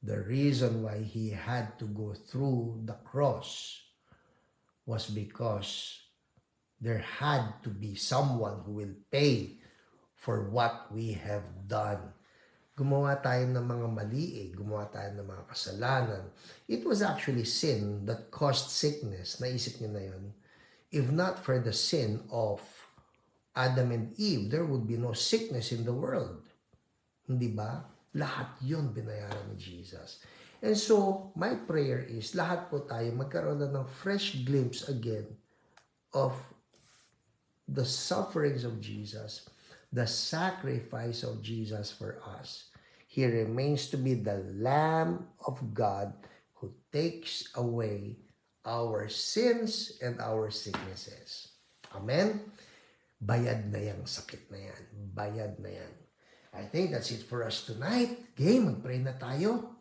the reason why He had to go through the cross was because there had to be someone who will pay for what we have done. Gumawa tayo ng mga mali, gumawa tayo ng mga kasalanan. It was actually sin that caused sickness. Naisip niyo na yun? If not for the sin of Adam and Eve, there would be no sickness in the world. Hindi ba? Lahat yun binayaran ni Jesus. And so, my prayer is, lahat po tayo magkaroon na ng fresh glimpse again of the sufferings of Jesus, the sacrifice of Jesus for us. He remains to be the Lamb of God who takes away our sins and our sicknesses. Amen? Bayad na yang sakit na yan. Bayad na yan. I think that's it for us tonight. Game, mag-pray na tayo.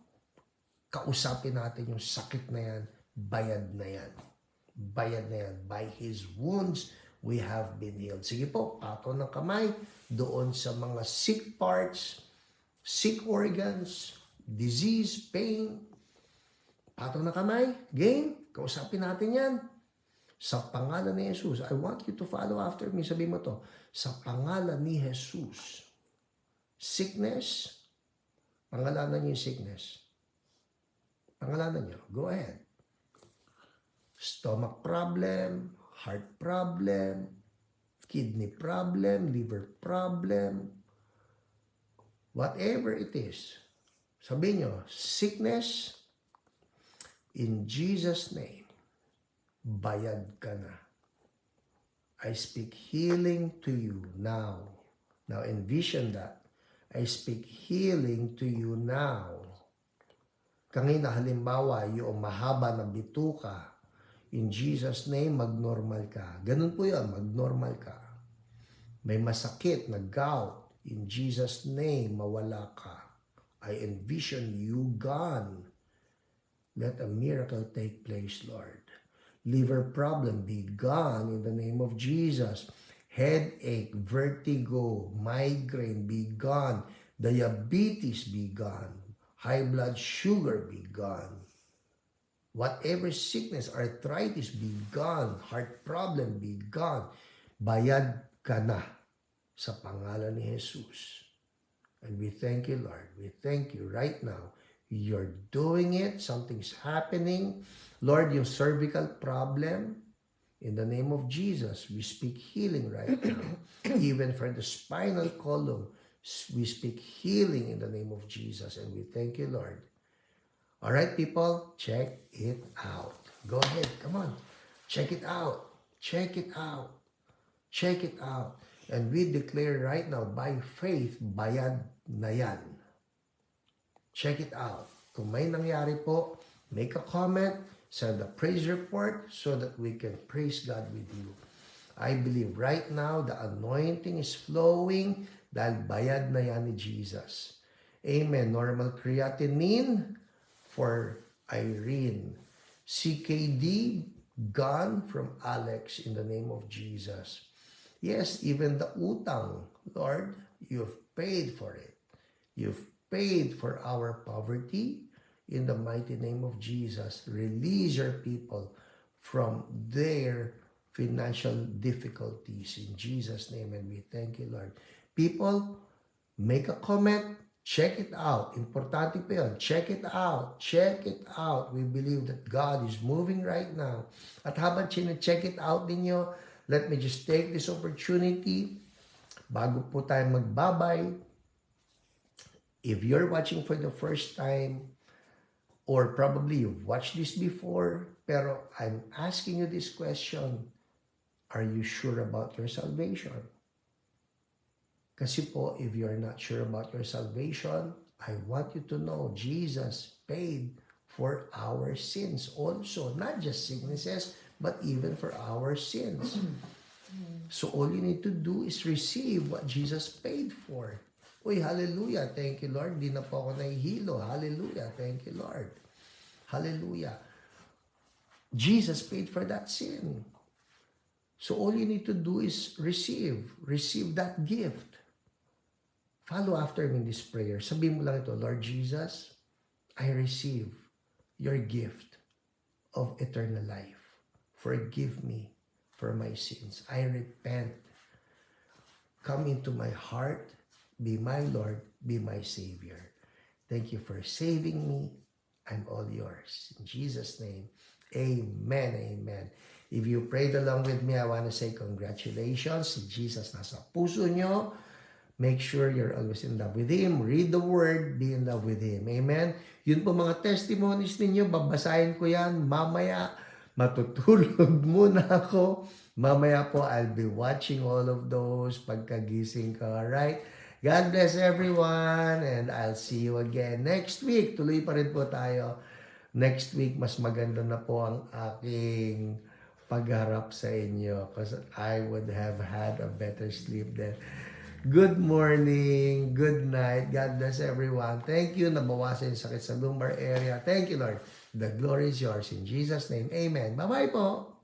Kausapin natin yung sakit na yan. Bayad na yan. Bayad na yan. By His wounds, we have been healed. Sige po, pato ng kamay doon sa mga sick parts, sick organs, disease, pain. Pato ng kamay. Game, kausapin natin yan. Sa pangalan ni Jesus. I want you to follow after me. Sabi mo to. Sa pangalan ni Jesus. Sickness, pangalanan niyo yung sickness. Pangalanan niyo. Go ahead. Stomach problem, heart problem, kidney problem, liver problem, whatever it is. Sabihin niyo, sickness, in Jesus' name, bayad ka na. I speak healing to you now. Now envision that. I speak healing to you now. Kanina halimbawa, yung mahaba na bituka, in Jesus' name, mag-normal ka. Ganun po yun, mag-normal ka. May masakit na gout, in Jesus' name, mawala ka. I envision you gone. Let a miracle take place, Lord. Liver problem, be gone in the name of Jesus. Headache, vertigo, migraine, be gone. Diabetes, be gone. High blood sugar, be gone. Whatever sickness, arthritis, be gone. Heart problem, be gone. Bayad ka na sa pangalan ni Jesus. And we thank you, Lord. We thank you right now. You're doing it. Something's happening. Lord, yung cervical problem, in the name of Jesus, we speak healing right now. Even for the spinal column, we speak healing in the name of Jesus. And we thank you, Lord. All right, people, check it out. Go ahead. Come on. Check it out. Check it out. Check it out. And we declare right now, by faith, bayad na yan. Check it out. Kung may nangyari po, make a comment, send a praise report so that we can praise God with you. I believe right now the anointing is flowing dahil bayad na yan ni Jesus. Amen. Normal creatinine for Irene. CKD gone from Alex in the name of Jesus. Yes, even the utang, Lord, you've paid for it. You've paid for our poverty. In the mighty name of Jesus, release your people from their financial difficulties in Jesus' name. And we thank you, Lord. People, make a comment. Check it out. Importante pa yun. Check it out. Check it out. We believe that God is moving right now. At habang check it out ninyo, let me just take this opportunity. Bago po tayo magbabay, if you're watching for the first time, or probably you've watched this before, pero I'm asking you this question, are you sure about your salvation? Kasi po, if you're not sure about your salvation, I want you to know Jesus paid for our sins also. Not just sicknesses, but even for our sins. So all you need to do is receive what Jesus paid for. Uy, hallelujah. Thank you, Lord. Di na po ako nahihilo. Hallelujah. Thank you, Lord. Hallelujah. Jesus paid for that sin. So all you need to do is receive that gift. Follow after me in this prayer. Sabihin mo lang ito, Lord Jesus, I receive your gift of eternal life. Forgive me for my sins. I repent. Come into my heart. Be my Lord. Be my Savior. Thank you for saving me. I'm all yours. In Jesus' name, amen, amen. If you prayed along with me, I want to say congratulations. Si Jesus nasa puso nyo. Make sure you're always in love with Him. Read the Word. Be in love with Him. Amen? Yun po mga testimonies ninyo. Babasahin ko yan mamaya. Matutulog muna ako. Mamaya po, I'll be watching all of those pagkagising ko. Alright? God bless everyone. And I'll see you again next week. Tuloy pa rin po tayo. Next week, mas maganda na po ang aking pagharap sa inyo because I would have had a better sleep then. Good morning, good night, God bless everyone. Thank you, nabawasan yung sakit sa lumbar area. Thank you, Lord. The glory is yours. In Jesus' name, amen. Bye-bye po.